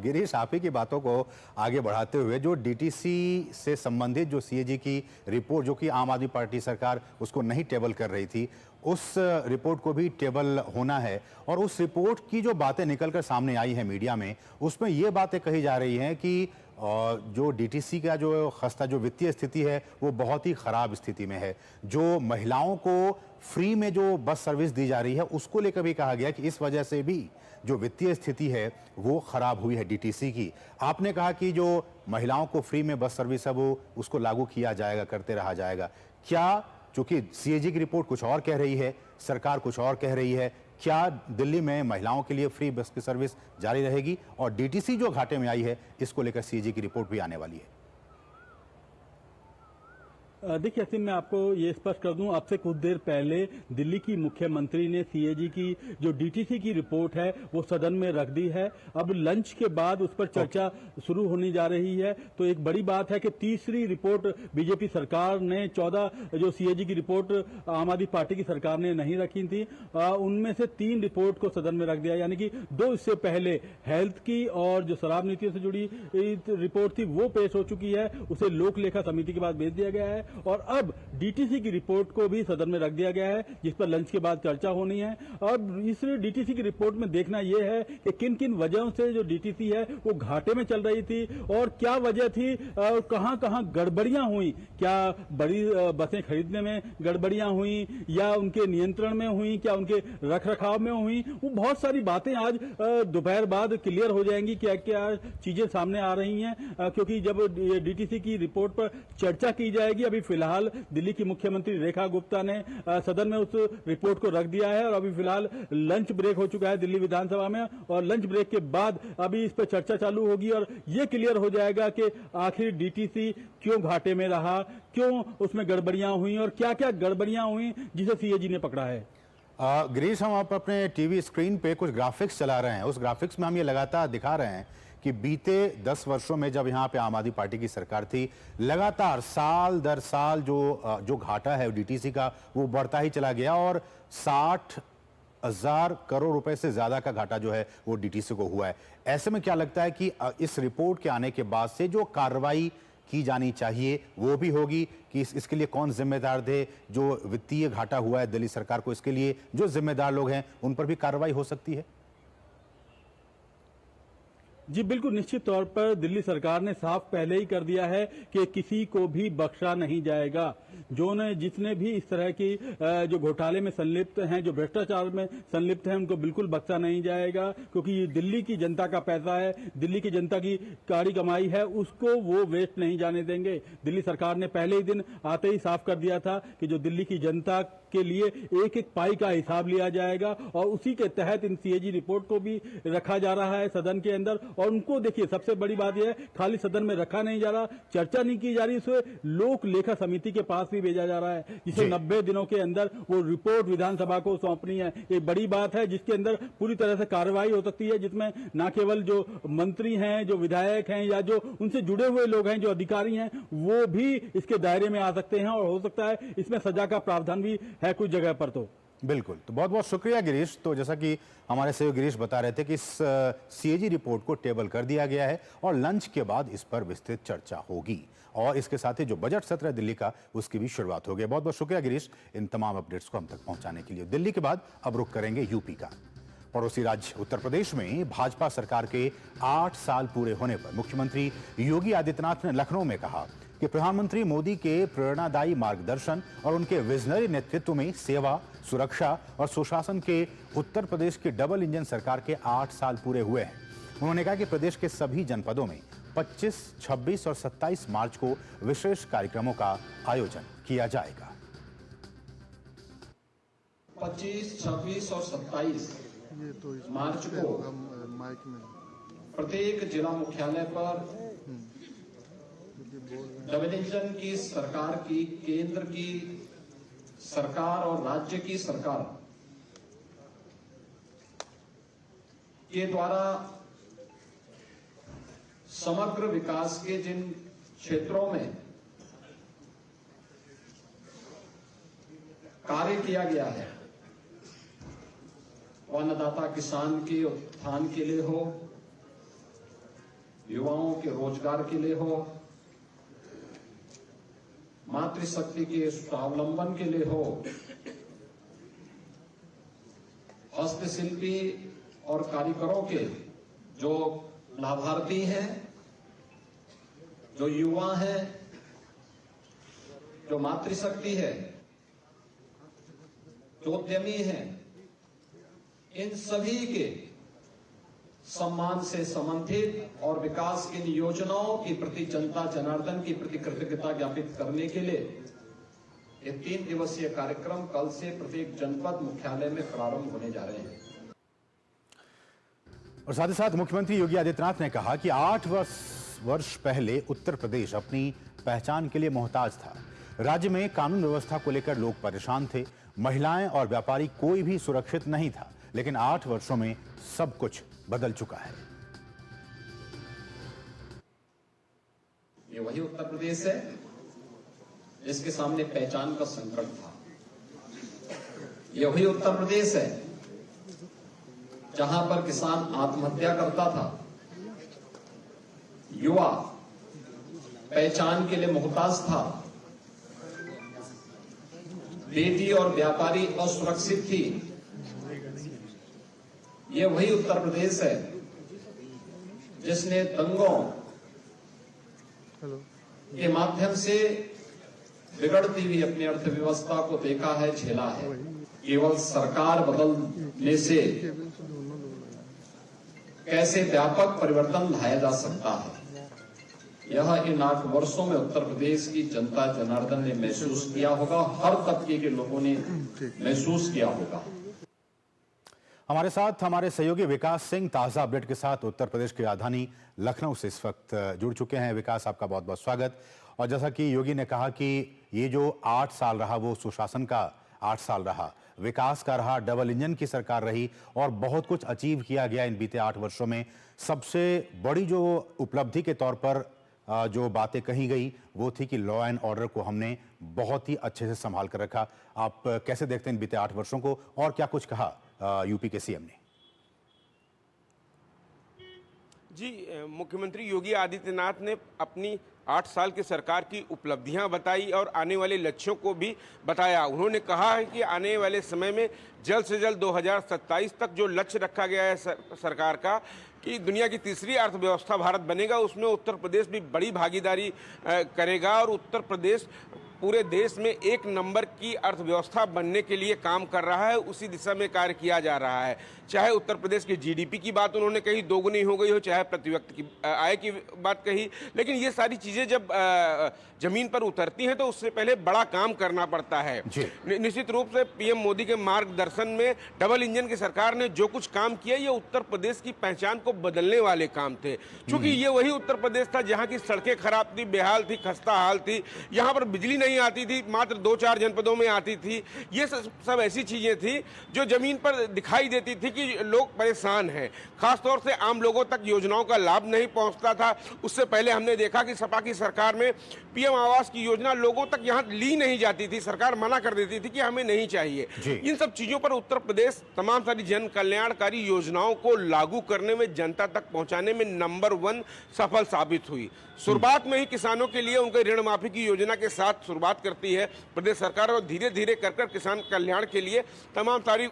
गिरीश, आप ही की बातों को आगे बढ़ाते हुए जो डीटीसी से संबंधित जो सीएजी की रिपोर्ट, जो कि आम आदमी पार्टी सरकार उसको नहीं टेबल कर रही थी, उस रिपोर्ट को भी टेबल होना है। और उस रिपोर्ट की जो बातें निकलकर सामने आई है मीडिया में, उसमें ये बातें कही जा रही हैं कि जो डीटीसी का जो खस्ता जो वित्तीय स्थिति है वो बहुत ही खराब स्थिति में है। जो महिलाओं को फ्री में जो बस सर्विस दी जा रही है उसको लेकर भी कहा गया कि इस वजह से भी जो वित्तीय स्थिति है वो खराब हुई है डीटीसी की। आपने कहा कि जो महिलाओं को फ्री में बस सर्विस है वो उसको लागू किया जाएगा, करते रहा जाएगा। क्या, चूंकि सीएजी की रिपोर्ट कुछ और कह रही है, सरकार कुछ और कह रही है, क्या दिल्ली में महिलाओं के लिए फ्री बस की सर्विस जारी रहेगी? और डीटीसी जो घाटे में आई है इसको लेकर सीएजी की रिपोर्ट भी आने वाली है। देखिए असीम, मैं आपको ये स्पष्ट कर दूं, आपसे कुछ देर पहले दिल्ली की मुख्यमंत्री ने सीएजी की जो डीटीसी की रिपोर्ट है वो सदन में रख दी है। अब लंच के बाद उस पर चर्चा शुरू होने जा रही है। तो एक बड़ी बात है कि तीसरी रिपोर्ट बीजेपी सरकार ने 14 जो सीएजी की रिपोर्ट आम आदमी पार्टी की सरकार ने नहीं रखी थी, उनमें से 3 रिपोर्ट को सदन में रख दिया, यानी कि 2 इससे पहले हेल्थ की और जो शराब नीतियों से जुड़ी रिपोर्ट थी वो पेश हो चुकी है, उसे लोक लेखा समिति के पास भेज दिया गया है। और अब डीटीसी की रिपोर्ट को भी सदन में रख दिया गया है, जिस पर लंच के बाद चर्चा होनी है। और इस डीटीसी की रिपोर्ट में देखना यह है कि किन किन वजहों से जो डीटीसी है वो घाटे में चल रही थी और क्या वजह थी और कहां कहां गड़बड़ियां हुई। क्या बड़ी बसें खरीदने में गड़बड़ियां हुई या उनके नियंत्रण में हुई, क्या उनके रख रखाव में हुई, वो बहुत सारी बातें आज दोपहर बाद क्लियर हो जाएंगी। क्या क्या चीजें सामने आ रही हैं, क्योंकि जब डीटीसी की रिपोर्ट पर चर्चा की जाएगी, अभी फिलहाल दिल्ली की मुख्यमंत्री रेखा गुप्ता ने सदन में उस रिपोर्ट को रख दिया है और अभी फिलहाल लंच ब्रेक हो चुका है दिल्ली विधानसभा में। और लंच ब्रेक के बाद अभी इस पर चर्चा चालू होगी और ये क्लियर हो जाएगा कि आखिर डीटीसी क्यों घाटे में रहा, क्यों उसमें गड़बड़ियां हुई और क्या क्या गड़बड़ियां हुई जिसे सीएजी ने पकड़ा है। गिरीश, हम आप अपने टीवी स्क्रीन पे कुछ ग्राफिक्स चला रहे हैं, उस ग्राफिक्स में हम ये लगातार दिखा रहे हैं कि बीते 10 वर्षों में जब यहाँ पे आम आदमी पार्टी की सरकार थी, लगातार साल दर साल जो घाटा है डीटीसी का वो बढ़ता ही चला गया और 60,000 करोड़ रुपए से ज्यादा का घाटा जो है वो डीटीसी को हुआ है। ऐसे में क्या लगता है कि इस रिपोर्ट के आने के बाद से जो कार्रवाई की जानी चाहिए वो भी होगी कि इसके लिए कौन जिम्मेदार थे? जो वित्तीय घाटा हुआ है दिल्ली सरकार को, इसके लिए जो जिम्मेदार लोग हैं उन पर भी कार्रवाई हो सकती है? जी बिल्कुल, निश्चित तौर पर दिल्ली सरकार ने साफ पहले ही कर दिया है कि किसी को भी बख्शा नहीं जाएगा। जिसने भी इस तरह की जो घोटाले में संलिप्त हैं, जो भ्रष्टाचार में संलिप्त हैं, उनको बिल्कुल बख्शा नहीं जाएगा, क्योंकि ये दिल्ली की जनता का पैसा है, दिल्ली की जनता की कारी कमाई है, उसको वो वेस्ट नहीं जाने देंगे। दिल्ली सरकार ने पहले ही दिन आते ही साफ कर दिया था कि जो दिल्ली की जनता के लिए एक एक पाई का हिसाब लिया जाएगा और उसी के तहत इन सीएजी रिपोर्ट को भी रखा जा रहा है सदन के अंदर। और उनको देखिए, सबसे बड़ी बात यह है, खाली सदन में रखा नहीं जा रहा, चर्चा नहीं की जा रही, उसे लोक लेखा समिति के पास भी भेजा जा रहा है, जिसे 90 दिनों के अंदर वो रिपोर्ट विधानसभा को सौंपनी है। एक बड़ी बात है जिसके अंदर पूरी तरह से कार्रवाई हो सकती है, जिसमें न केवल जो मंत्री हैं, जो विधायक हैं या जो उनसे जुड़े हुए लोग हैं, जो अधिकारी हैं, वो भी इसके दायरे में आ सकते हैं और हो सकता है इसमें सजा का प्रावधान भी है कुछ जगह पर। तो बिल्कुल, तो बहुत बहुत शुक्रिया गिरीश। तो जैसा कि हमारे सहयोगी गिरीश बता रहे थे कि इस सीएजी रिपोर्ट को टेबल कर दिया गया है और लंच के बाद इस पर विस्तृत चर्चा होगी और इसके साथ ही जो बजट सत्र है दिल्ली का उसकी भी शुरुआत होगी। बहुत बहुत शुक्रिया गिरीश इन तमाम अपडेट्स को हम तक पहुंचाने के लिए। दिल्ली के बाद अब रुख करेंगे यूपी का। पड़ोसी राज्य उत्तर प्रदेश में भाजपा सरकार के 8 साल पूरे होने पर मुख्यमंत्री योगी आदित्यनाथ ने लखनऊ में कहा कि प्रधानमंत्री मोदी के प्रेरणादायी मार्गदर्शन और उनके विजनरी नेतृत्व में सेवा, सुरक्षा और सुशासन के उत्तर प्रदेश की डबल इंजन सरकार के 8 साल पूरे हुए हैं। उन्होंने कहा कि प्रदेश के सभी जनपदों में 25, 26 और 27 मार्च को विशेष कार्यक्रमों का आयोजन किया जाएगा। 25, 26 और 27 मार्च को प्रत्येक जिला मुख्यालय पर डबल इंजन की सरकार की, केंद्र की सरकार और राज्य की सरकार के द्वारा समग्र विकास के जिन क्षेत्रों में कार्य किया गया है, वो अन्नदाता किसान के उत्थान के लिए हो, युवाओं के रोजगार के लिए हो, मातृशक्ति के स्वावलंबन के लिए हो, हस्तशिल्पी और कारीगरों के जो लाभार्थी हैं, जो युवा हैं, जो मातृशक्ति है, जो उद्यमी हैं, इन सभी के सम्मान से संबंधित और विकास की योजनाओं के प्रति जनता जनार्दन की प्रति कृतज्ञता ज्ञापित करने के लिए ये 3 दिवसीय कार्यक्रम कल से प्रत्येक जनपद मुख्यालय में प्रारंभ होने जा रहे हैं। और साथ ही साथ मुख्यमंत्री योगी आदित्यनाथ ने कहा कि 8 वर्ष पहले उत्तर प्रदेश अपनी पहचान के लिए मोहताज था। राज्य में कानून व्यवस्था को लेकर लोग परेशान थे, महिलाएं और व्यापारी कोई भी सुरक्षित नहीं था, लेकिन 8 वर्षों में सब कुछ बदल चुका है। ये वही उत्तर प्रदेश है जिसके सामने पहचान का संकट था। ये वही उत्तर प्रदेश है जहां पर किसान आत्महत्या करता था, युवा पहचान के लिए मोहताज था, बेटी और व्यापारी असुरक्षित थी। ये वही उत्तर प्रदेश है जिसने दंगों के माध्यम से बिगड़ती हुई अपनी अर्थव्यवस्था को देखा है, झेला है। केवल सरकार बदलने से कैसे व्यापक परिवर्तन लाया जा सकता है, यह इन 8 वर्षों में उत्तर प्रदेश की जनता जनार्दन ने महसूस किया होगा, हर तबके के लोगों ने महसूस किया होगा। हमारे साथ हमारे सहयोगी विकास सिंह ताजा अपडेट के साथ उत्तर प्रदेश की राजधानी लखनऊ से इस वक्त जुड़ चुके हैं। विकास, आपका बहुत बहुत स्वागत। और जैसा कि योगी ने कहा कि ये जो 8 साल रहा वो सुशासन का 8 साल रहा, विकास का रहा, डबल इंजन की सरकार रही और बहुत कुछ अचीव किया गया इन बीते 8 वर्षों में। सबसे बड़ी जो उपलब्धि के तौर पर जो बातें कही गई वो थी कि लॉ एंड ऑर्डर को हमने बहुत ही अच्छे से संभाल कर रखा। आप कैसे देखते हैं इन बीते 8 वर्षों को और क्या कुछ कहा यूपी के सीएम ने? जी, मुख्यमंत्री योगी आदित्यनाथ ने अपनी 8 साल की सरकार की उपलब्धियां बताई और आने वाले लक्ष्यों को भी बताया। उन्होंने कहा है कि आने वाले समय में जल्द से जल्द 2027 तक जो लक्ष्य रखा गया है सरकार का कि दुनिया की तीसरी अर्थव्यवस्था भारत बनेगा, उसमें उत्तर प्रदेश भी बड़ी भागीदारी करेगा और उत्तर प्रदेश पूरे देश में 1 नंबर की अर्थव्यवस्था बनने के लिए काम कर रहा है। उसी दिशा में कार्य किया जा रहा है। चाहे उत्तर प्रदेश की जीडीपी की बात उन्होंने कही, 2 गुनी हो गई हो, चाहे प्रति व्यक्ति की आय की बात कही, लेकिन ये सारी चीजें जब जमीन पर उतरती हैं तो उससे पहले बड़ा काम करना पड़ता है। निश्चित रूप से पीएम मोदी के मार्गदर्शन में डबल इंजन की सरकार ने जो कुछ काम किया ये उत्तर प्रदेश की पहचान को बदलने वाले काम थे। क्योंकि ये वही उत्तर प्रदेश था जहाँ की सड़कें खराब थी, बेहाल थी, खस्ता हाल थी, यहाँ पर बिजली नहीं आती थी, मात्र 2-4 जनपदों में आती थी। ये सब ऐसी चीजें थी जो जमीन पर दिखाई देती थी कि लोग परेशान हैं। खासतौर से आम लोगों तक योजनाओं का लाभ नहीं पहुंचता था। उससे पहले हमने देखा कि सपा की सरकार में पीएम आवास की योजना लोगों तक यहां ली नहीं जाती थी, सरकार मना कर देती थी कि हमें नहीं चाहिए। इन सब चीजों पर उत्तर प्रदेश तमाम सारी जन कल्याणकारी योजनाओं को लागू करने में, जनता तक पहुंचाने में नंबर 1 सफल साबित हुई। शुरुआत में ही किसानों के लिए उनके ऋण माफी की योजना के साथ शुरुआत करती है प्रदेश सरकार और धीरे धीरे कर किसान कल्याण के लिए तमाम सारी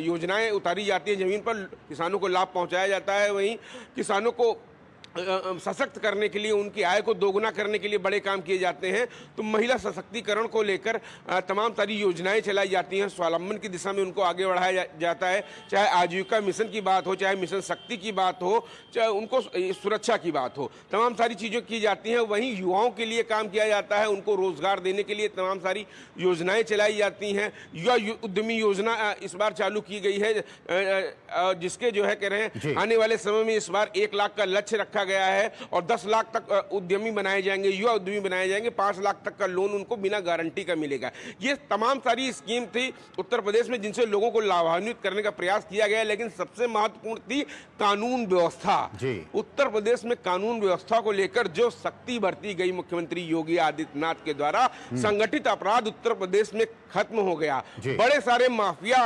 योजनाएं उतारी जाती है, जमीन पर किसानों को लाभ पहुंचाया जाता है। वहीं किसानों को सशक्त करने के लिए, उनकी आय को दोगुना करने के लिए बड़े काम किए जाते हैं। तो महिला सशक्तिकरण को लेकर तमाम सारी योजनाएं चलाई जाती हैं, स्वावलंबन की दिशा में उनको आगे बढ़ाया जाता है। चाहे आजीविका मिशन की बात हो, चाहे मिशन शक्ति की बात हो, चाहे उनको सुरक्षा की बात हो, तमाम सारी चीज़ें की जाती हैं। वहीं युवाओं के लिए काम किया जाता है, उनको रोजगार देने के लिए तमाम सारी योजनाएं चलाई जाती हैं। युवा उद्यमी योजना इस बार चालू की गई है, जिसके जो है कह रहे हैं आने वाले समय में इस बार 1 लाख का लक्ष्य रखा गया है और 10 लाख तक उद्यमी बनाए जाएंगे, युवा उद्यमी बनाए जाएंगे। 5 लाख तक का लोन उनको बिना गारंटी का मिलेगा। ये तमाम सारी स्कीम थी उत्तर प्रदेश में जिनसे लोगों को लाभान्वित करने का प्रयास किया गया, लेकिन सबसे महत्वपूर्ण थी कानून व्यवस्था। उत्तर प्रदेश में कानून व्यवस्था को लेकर जो सख्ती बरती गई मुख्यमंत्री योगी आदित्यनाथ के द्वारा, संगठित अपराध उत्तर प्रदेश में खत्म हो गया। बड़े सारे माफिया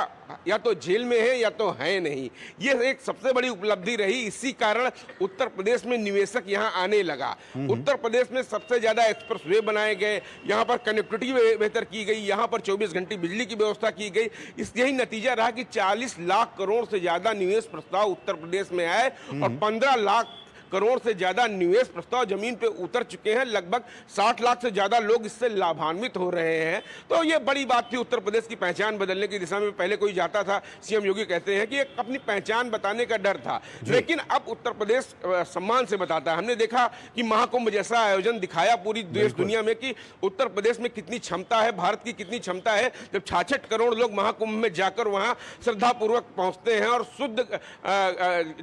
या तो जेल में है या तो है नहीं। ये एक सबसे बड़ी उपलब्धि रही। इसी कारण उत्तर प्रदेश में निवेशक यहाँ आने लगा। उत्तर प्रदेश में सबसे ज्यादा एक्सप्रेसवे बनाए गए, यहाँ पर कनेक्टिविटी बेहतर की गई, यहाँ पर 24 घंटे बिजली की व्यवस्था की गई। यही नतीजा रहा कि 40 लाख करोड़ से ज्यादा निवेश प्रस्ताव उत्तर प्रदेश में आए और 15 लाख करोड़ से ज्यादा निवेश प्रस्ताव जमीन पे उतर चुके हैं। लगभग 60 लाख से ज्यादा लोग इससे लाभान्वित हो रहे हैं। तो ये बड़ी बात थी। उत्तर प्रदेश की पहचान बदलने की दिशा में पहले कोई जाता था, सीएम योगी कहते हैं कि एक अपनी पहचान बताने का डर था, लेकिन अब उत्तर प्रदेश सम्मान से बताता है। हमने देखा कि महाकुंभ जैसा आयोजन दिखाया पूरी देश दुनिया में कि उत्तर प्रदेश में कितनी क्षमता है, भारत की कितनी क्षमता है। जब 66 करोड़ लोग महाकुंभ में जाकर वहां श्रद्धापूर्वक पहुंचते हैं और शुद्ध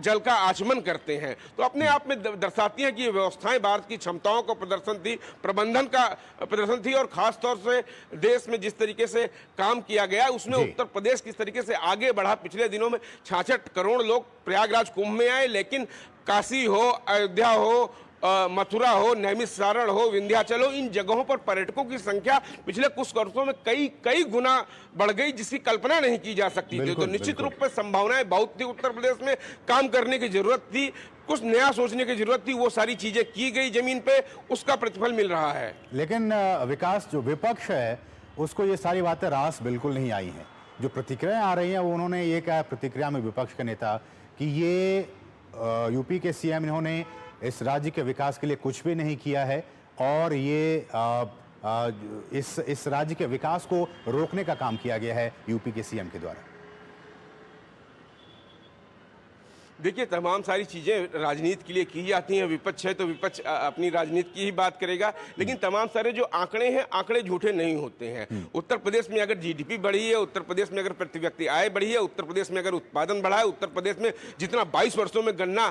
जल का आचमन करते हैं, तो अपने आप में दर्शाती है कि ये व्यवस्थाएं भारत की क्षमताओं का प्रदर्शन थी, प्रबंधन का प्रदर्शन थी। और खास तौर से देश में जिस तरीके से काम किया गया उसमें उत्तर प्रदेश किस तरीके से आगे बढ़ा। पिछले दिनों में 66 करोड़ लोग प्रयागराज कुंभ में आए, लेकिन काशी हो, अयोध्या हो, मथुरा हो, नैमिषारण्य हो, विंध्याचल हो, इन जगहों पर पर्यटकों की संख्या पिछले कुछ वर्षों में कई गुना बढ़ गई, जिसकी कल्पना नहीं की जा सकती थी। तो निश्चित रूप से संभावनाएं बहुत थी। उत्तर प्रदेश में काम करने की जरूरत थी, कुछ नया सोचने की जरूरत थी, वो सारी चीजें की गई जमीन पे, उसका प्रतिफल मिल रहा है। लेकिन विकास, जो विपक्ष है उसको ये सारी बातें रास बिल्कुल नहीं आई हैं। जो प्रतिक्रियाएं आ रही हैं वो उन्होंने ये कहा प्रतिक्रिया में विपक्ष के नेता कि ये यूपी के सीएम इन्होंने इस राज्य के विकास के लिए कुछ भी नहीं किया है और ये इस राज्य के विकास को रोकने का काम किया गया है यूपी के सीएम के द्वारा। देखिए, तमाम सारी चीज़ें राजनीति के लिए की जाती हैं। विपक्ष है तो विपक्ष अपनी राजनीति की ही बात करेगा, लेकिन तमाम सारे जो आंकड़े हैं, आंकड़े झूठे नहीं होते हैं। उत्तर प्रदेश में अगर जीडीपी बढ़ी है, उत्तर प्रदेश में अगर प्रति व्यक्ति आय बढ़ी है, उत्तर प्रदेश में अगर उत्पादन बढ़ा है, उत्तर प्रदेश में जितना 22 वर्षों में गन्ना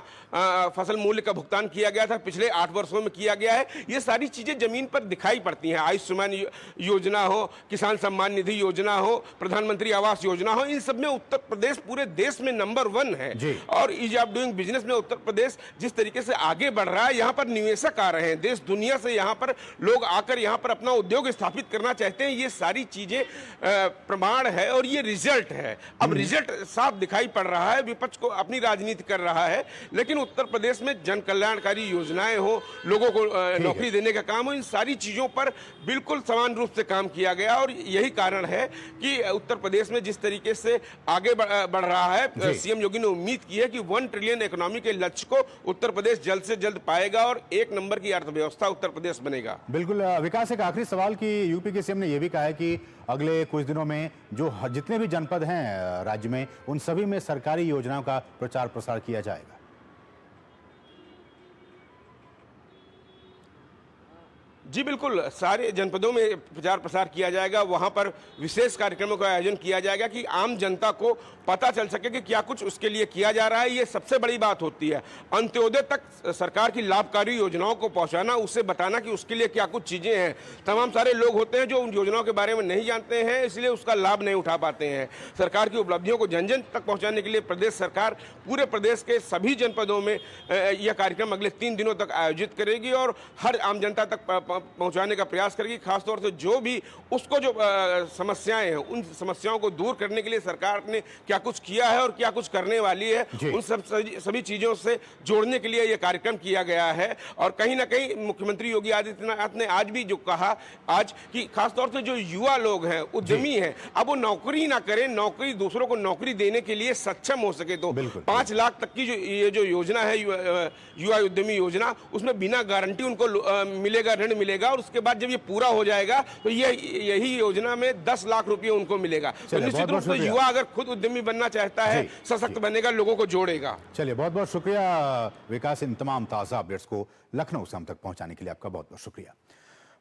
फसल मूल्य का भुगतान किया गया था, पिछले 8 वर्षों में किया गया है। ये सारी चीज़ें जमीन पर दिखाई पड़ती हैं। आयुष्मान योजना हो, किसान सम्मान निधि योजना हो, प्रधानमंत्री आवास योजना हो, इन सब में उत्तर प्रदेश पूरे देश में नंबर 1 है। और ईज ऑफ डूइंग बिजनेस में उत्तर प्रदेश जिस तरीके से आगे बढ़ रहा है, यहाँ पर निवेशक आ रहे हैं, देश दुनिया से यहाँ पर लोग आकर यहाँ पर अपना उद्योग स्थापित करना चाहते हैं। ये सारी चीजें प्रमाण है और ये रिजल्ट है। अब रिजल्ट साफ दिखाई पड़ रहा है। विपक्ष को अपनी राजनीति कर रहा है, लेकिन उत्तर प्रदेश में जन कल्याणकारी योजनाएं हो, लोगों को नौकरी देने का काम हो, इन सारी चीजों पर बिल्कुल समान रूप से काम किया गया। और यही कारण है कि उत्तर प्रदेश में जिस तरीके से आगे बढ़ रहा है, सीएम योगी ने उम्मीद की है कि 1 ट्रिलियन इकोनॉमी के लक्ष्य को उत्तर प्रदेश जल्द से जल्द पाएगा और 1 नंबर की अर्थव्यवस्था उत्तर प्रदेश बनेगा। बिल्कुल विकास, एक आखिरी सवाल कि यूपी के सीएम ने यह भी कहा है कि अगले कुछ दिनों में जो जितने भी जनपद हैं राज्य में, उन सभी में सरकारी योजनाओं का प्रचार प्रसार किया जाएगा। जी बिल्कुल, सारे जनपदों में प्रचार प्रसार किया जाएगा। वहां पर विशेष कार्यक्रमों का आयोजन किया जाएगा कि आम जनता को पता चल सके कि क्या कुछ उसके लिए किया जा रहा है। ये सबसे बड़ी बात होती है। अंत्योदय तक सरकार की लाभकारी योजनाओं को पहुंचाना, उससे बताना कि उसके लिए क्या कुछ चीजें हैं। तमाम सारे लोग होते हैं जो उन योजनाओं के बारे में नहीं जानते हैं, इसलिए उसका लाभ नहीं उठा पाते हैं। सरकार की उपलब्धियों को जन जन तक पहुंचाने के लिए प्रदेश सरकार पूरे प्रदेश के सभी जनपदों में यह कार्यक्रम अगले 3 दिनों तक आयोजित करेगी और हर आम जनता तक पहुंचाने का प्रयास करेगी। खासतौर से जो भी उसको जो समस्याएं हैं उन समस्याओं को दूर करने के लिए सरकार ने क्या कुछ किया है और क्या कुछ करने वाली है, उन सभी चीजों से जोड़ने के लिए यह कार्यक्रम किया गया है। और कहीं ना कहीं मुख्यमंत्री योगी आदित्यनाथ ने आज भी जो कहा आज कि खासतौर से जो युवा लोग हैं, उद्यमी हैं, अब वो नौकरी ना करें, नौकरी दूसरों को नौकरी देने के लिए सक्षम हो सके। तो 5 लाख तक की जो योजना है युवा उद्यमी योजना, उसमें बिना गारंटी उनको मिलेगा, ऋण मिलेगा। और उसके बाद जब ये पूरा हो जाएगा तो यही योजना में 10 लाख रुपए उनको मिलेगा। तो निश्चित रूप से युवा अगर खुद उद्यमी बनना चाहता है, सशक्त बनेगा, लोगों को जोड़ेगा। चलिए, बहुत बहुत शुक्रिया विकास, इन तमाम ताजा अपडेट्स को लखनऊ से हम तक पहुंचाने के लिए आपका बहुत बहुत शुक्रिया।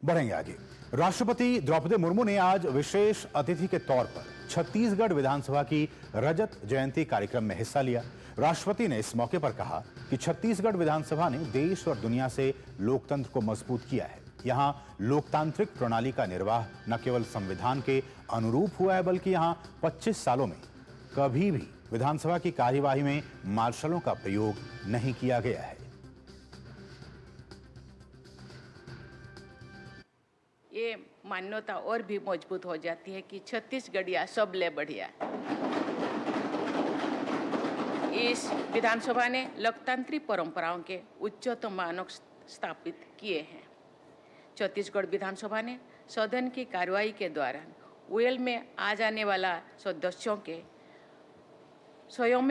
बढ़ेंगे आगे। राष्ट्रपति द्रौपदी मुर्मू ने आज विशेष अतिथि के तौर पर छत्तीसगढ़ विधानसभा की रजत जयंती कार्यक्रम में हिस्सा लिया। राष्ट्रपति ने इस मौके पर कहा कि छत्तीसगढ़ विधानसभा ने देश और दुनिया से लोकतंत्र को मजबूत किया है। यहां लोकतांत्रिक प्रणाली का निर्वाह न केवल संविधान के अनुरूप हुआ है, बल्कि यहां 25 सालों में कभी भी विधानसभा की कार्यवाही में मार्शलों का प्रयोग नहीं किया गया है। ये मान्यता और भी मजबूत हो जाती है कि छत्तीसगढ़िया सबले बढ़िया। इस विधानसभा ने लोकतांत्रिक परंपराओं के उच्चतम मानक स्थापित किए हैं। छत्तीसगढ़ विधानसभा ने सदन की कार्रवाई के दौरान वेल में आ जाने वाला सदस्यों के स्वयं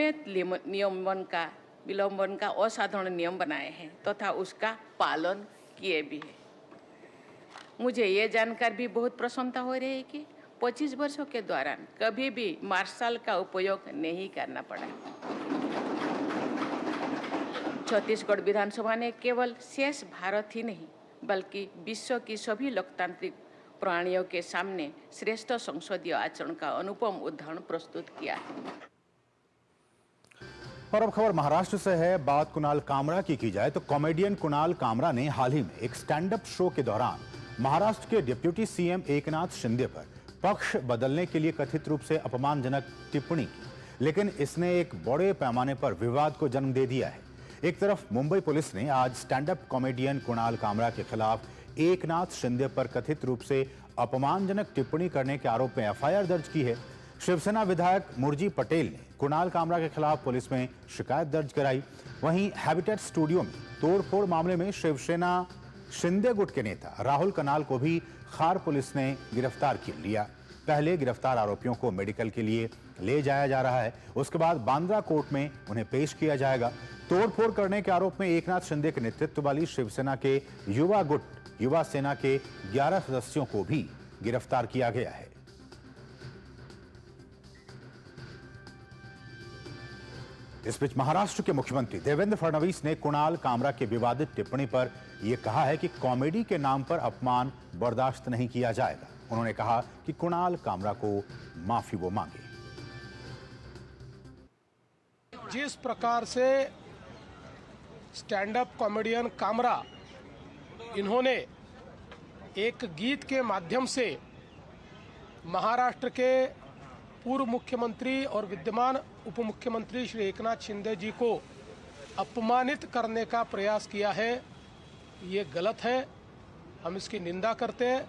विलंबन का असाधारण नियम बनाए हैं तथा उसका पालन किए भी है। मुझे ये जानकर भी बहुत प्रसन्नता हो रही है कि 25 वर्षों के दौरान कभी भी मार्शल का उपयोग नहीं करना पड़ा। छत्तीसगढ़ विधानसभा ने केवल शेष भारत ही नहीं बल्कि विश्व की सभी लोकतांत्रिक प्राणियों के सामने श्रेष्ठ संसदीय आचरण का अनुपम उदाहरण प्रस्तुत किया है। और अब खबर महाराष्ट्र से है। बात कुणाल कामरा की जाए तो कॉमेडियन कुणाल कामरा ने हाल ही में एक स्टैंड अप शो के दौरान महाराष्ट्र के डिप्टी सीएम एकनाथ शिंदे पर पक्ष बदलने के लिए कथित रूप से अपमानजनक टिप्पणी की, लेकिन इसने एक बड़े पैमाने पर विवाद को जन्म दे दिया है। एक तरफ मुंबई पुलिस ने आज stand up comedian Kunal Kamra के खिलाफ एकनाथ शिंदे पर कथित रूप से अपमानजनक टिप्पणी करने के आरोप में एफआईआर दर्ज की है। शिवसेना विधायक मुरजी पटेल ने कुणाल कामरा के खिलाफ पुलिस में शिकायत दर्ज कराई। वहीं हैबिटेट स्टूडियो में तोड़फोड़ मामले में शिवसेना शिंदे गुट के नेता राहुल कनाल को भी खार पुलिस ने गिरफ्तार कर लिया। पहले गिरफ्तार आरोपियों को मेडिकल के लिए ले जाया जा रहा है, उसके बाद बांद्रा कोर्ट में उन्हें पेश किया जाएगा। तोड़फोड़ करने के आरोप में एकनाथ शिंदे के नेतृत्व वाली शिवसेना के युवा गुट युवा सेना के 11 सदस्यों को भी गिरफ्तार किया गया है। इस बीच महाराष्ट्र के मुख्यमंत्री देवेंद्र फडणवीस ने कुणाल कामरा के विवादित टिप्पणी पर यह कहा है कि कॉमेडी के नाम पर अपमान बर्दाश्त नहीं किया जाएगा। उन्होंने कहा कि कुणाल कामरा को माफी वो मांगे। जिस प्रकार से स्टैंड अप कॉमेडियन कामरा इन्होंने एक गीत के माध्यम से महाराष्ट्र के पूर्व मुख्यमंत्री और विद्यमान उप मुख्यमंत्री श्री एकनाथ शिंदे जी को अपमानित करने का प्रयास किया है, ये गलत है। हम इसकी निंदा करते हैं।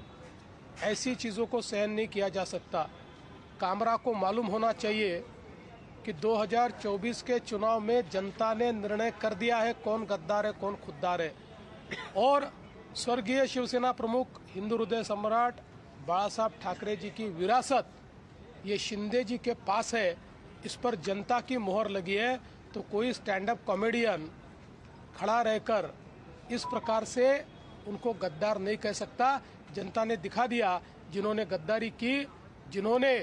ऐसी चीज़ों को सहन नहीं किया जा सकता। कामरा को मालूम होना चाहिए कि 2024 के चुनाव में जनता ने निर्णय कर दिया है कौन गद्दार है कौन खुद्दार है। और स्वर्गीय शिवसेना प्रमुख हिंदू हृदय सम्राट बाला साहब ठाकरे जी की विरासत ये शिंदे जी के पास है, इस पर जनता की मोहर लगी है। तो कोई स्टैंड अप कॉमेडियन खड़ा रहकर इस प्रकार से उनको गद्दार नहीं कह सकता। जनता ने दिखा दिया, जिन्होंने गद्दारी की, जिन्होंने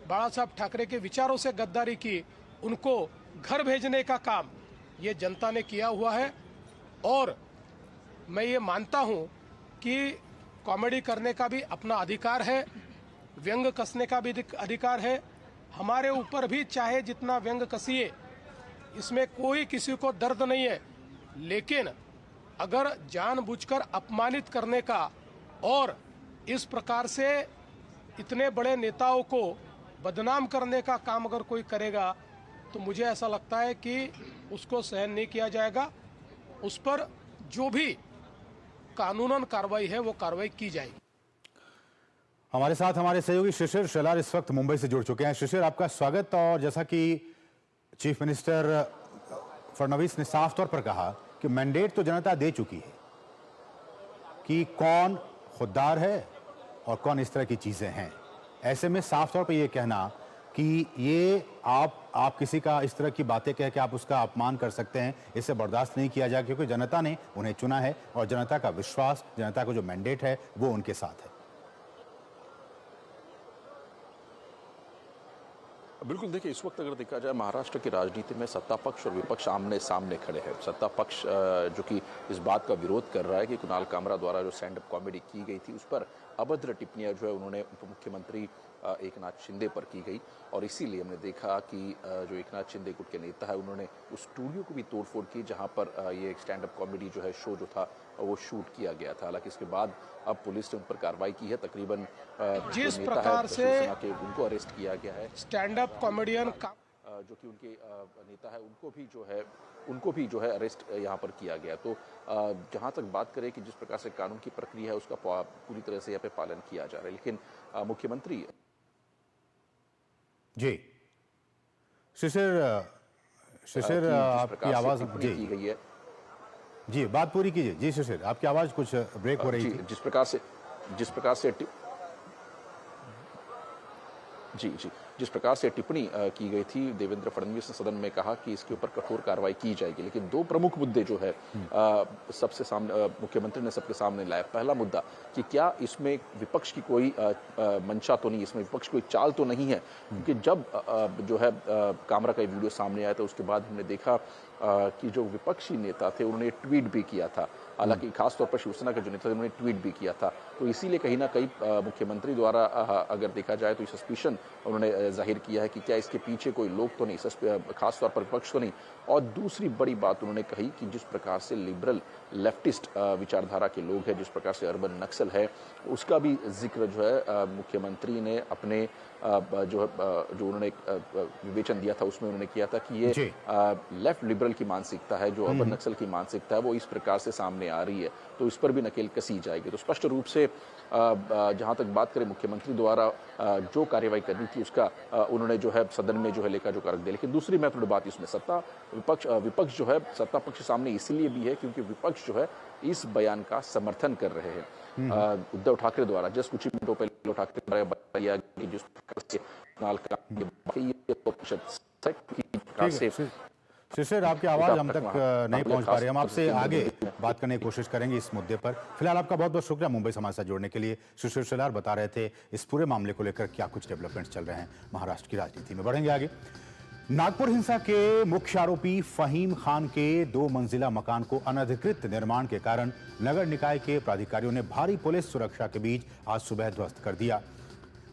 बाला साहब ठाकरे के विचारों से गद्दारी की, उनको घर भेजने का काम ये जनता ने किया हुआ है। और मैं ये मानता हूँ कि कॉमेडी करने का भी अपना अधिकार है, व्यंग कसने का भी अधिकार है। हमारे ऊपर भी चाहे जितना व्यंग कसिए, इसमें कोई किसी को दर्द नहीं है। लेकिन अगर जानबूझकर अपमानित करने का और इस प्रकार से इतने बड़े नेताओं को बदनाम करने का काम अगर कोई करेगा तो मुझे ऐसा लगता है कि उसको सहन नहीं किया जाएगा। उस पर जो भी कानूनन कार्रवाई है वो कार्रवाई की जाएगी। हमारे साथ हमारे सहयोगी शिशिर शेलार इस वक्त मुंबई से जुड़ चुके हैं। शिशिर, आपका स्वागत। और जैसा कि चीफ मिनिस्टर फडणवीस ने साफ तौर पर कहा कि मैंडेट तो जनता दे चुकी है कि कौन खुददार है और कौन इस तरह की चीजें हैं। ऐसे में साफ तौर पर यह कहना कि ये आप किसी का इस तरह की बातें कह के आप उसका अपमान कर सकते हैं, इसे बर्दाश्त नहीं किया जाएगा, क्योंकि जनता ने उन्हें चुना है और जनता का विश्वास, जनता का जो मैंडेट है वो उनके साथ है। बिल्कुल, देखिए इस वक्त अगर देखा जाए महाराष्ट्र की राजनीति में सत्ता पक्ष और विपक्ष आमने सामने खड़े हैं। सत्ता पक्ष जो कि इस बात का विरोध कर रहा है कि कुणाल कामरा द्वारा जो स्टैंड अप कॉमेडी की गई थी उस पर अभद्र टिप्पणियां जो है उन्होंने उप मुख्यमंत्री एकनाथ शिंदे पर की गई, और इसीलिए हमने देखा कि जो एकनाथ शिंदे गुट के नेता है उन्होंने उस स्टूडियो को भी तोड़फोड़ की जहां पर ये स्टैंड अप कॉमेडी जो है शो जो था वो शूट किया गया था। हालांकि इसके बाद अब पुलिस ने उन पर कार्रवाई की है। तकरीबन जिस प्रकार से उनको अरेस्ट किया गया है, स्टैंड अप कॉमेडियन जो कि उनके नेता है उनको भी जो है अरेस्ट यहाँ पर किया गया। तो जहाँ तक बात करें कि जिस प्रकार से कानून की प्रक्रिया है उसका पूरी तरह से यहाँ पे पालन किया जा रहा है, लेकिन मुख्यमंत्री जी शिशिर आपकी आवाज की गई है। जी, बात पूरी कीजिए। जी शिशिर, आपकी आवाज कुछ ब्रेक हो रही थी। जिस प्रकार से टिप्पणी की गई थी, देवेंद्र फडणवीस ने सदन में कहा कि इसके ऊपर कठोर कार्रवाई की जाएगी, लेकिन दो प्रमुख मुद्दे जो है सबसे सामने मुख्यमंत्री ने सबके सामने लाया। पहला मुद्दा कि क्या इसमें विपक्ष की कोई मंशा तो नहीं, इसमें विपक्ष की कोई चाल तो नहीं है, क्योंकि जब जो है कामरा का वीडियो सामने आया था उसके बाद हमने देखा कि जो विपक्षी नेता थे उन्होंने ट्वीट भी किया था। हालांकि खासतौर पर शिवसेना के जो नेता थे उन्होंने ट्वीट भी किया था। तो इसीलिए कहीं ना कहीं मुख्यमंत्री द्वारा अगर देखा जाए तो सस्पिशन उन्होंने जाहिर किया है कि क्या इसके पीछे कोई लोग तो नहीं, खासतौर पर विपक्ष तो नहीं। और दूसरी बड़ी बात उन्होंने कही कि जिस प्रकार से लिबरल लेफ्टिस्ट विचारधारा के लोग हैं, जिस प्रकार से अर्बन नक्सल है, उसका भी जिक्र जो है मुख्यमंत्री ने अपने जो उन्होंने विवेचन दिया था उसमें उन्होंने किया था कि ये लेफ्ट लिबरल की मानसिकता है, जो अर्बन नक्सल की मानसिकता है वो इस प्रकार से सामने आ रही है, तो इस पर भी नकेल कसी जाएगी। तो स्पष्ट रूप से जहां तक बात करें मुख्यमंत्री द्वारा जो कार्यवाही करनी थी उसका उन्होंने जो है सदन में जो है लेखा जोखा रख दिया। लेकिन दूसरी महत्वपूर्ण बात इसमें विपक्ष जो है सत्ता पक्ष सामने इसलिए भी है क्योंकि विपक्ष जो है इस बयान का समर्थन कर रहे हैं। उद्धव ठाकरे द्वारा जस्ट कुछ मिनटों पहले उद्धव ठाकरे द्वारा बताया कि जिस प्रकार से शिशिर, आपकी आवाज हम तक नहीं पहुंच पा रही। हम आपसे आगे बात करने की कोशिश करेंगे इस मुद्दे पर। फिलहाल आपका बहुत बहुत शुक्रिया मुंबई समाज से जुड़ने के लिए। शिशिर शेलार बता रहे थे इस पूरे मामले को लेकर क्या कुछ डेवलपमेंट्स चल रहे हैं महाराष्ट्र की राजनीति में। बढ़ेंगे आगे। नागपुर हिंसा के मुख्य आरोपी फहीम खान के 2 मंजिला मकान को अनधिकृत निर्माण के कारण नगर निकाय के प्राधिकारियों ने भारी पुलिस सुरक्षा के बीच आज सुबह ध्वस्त कर दिया।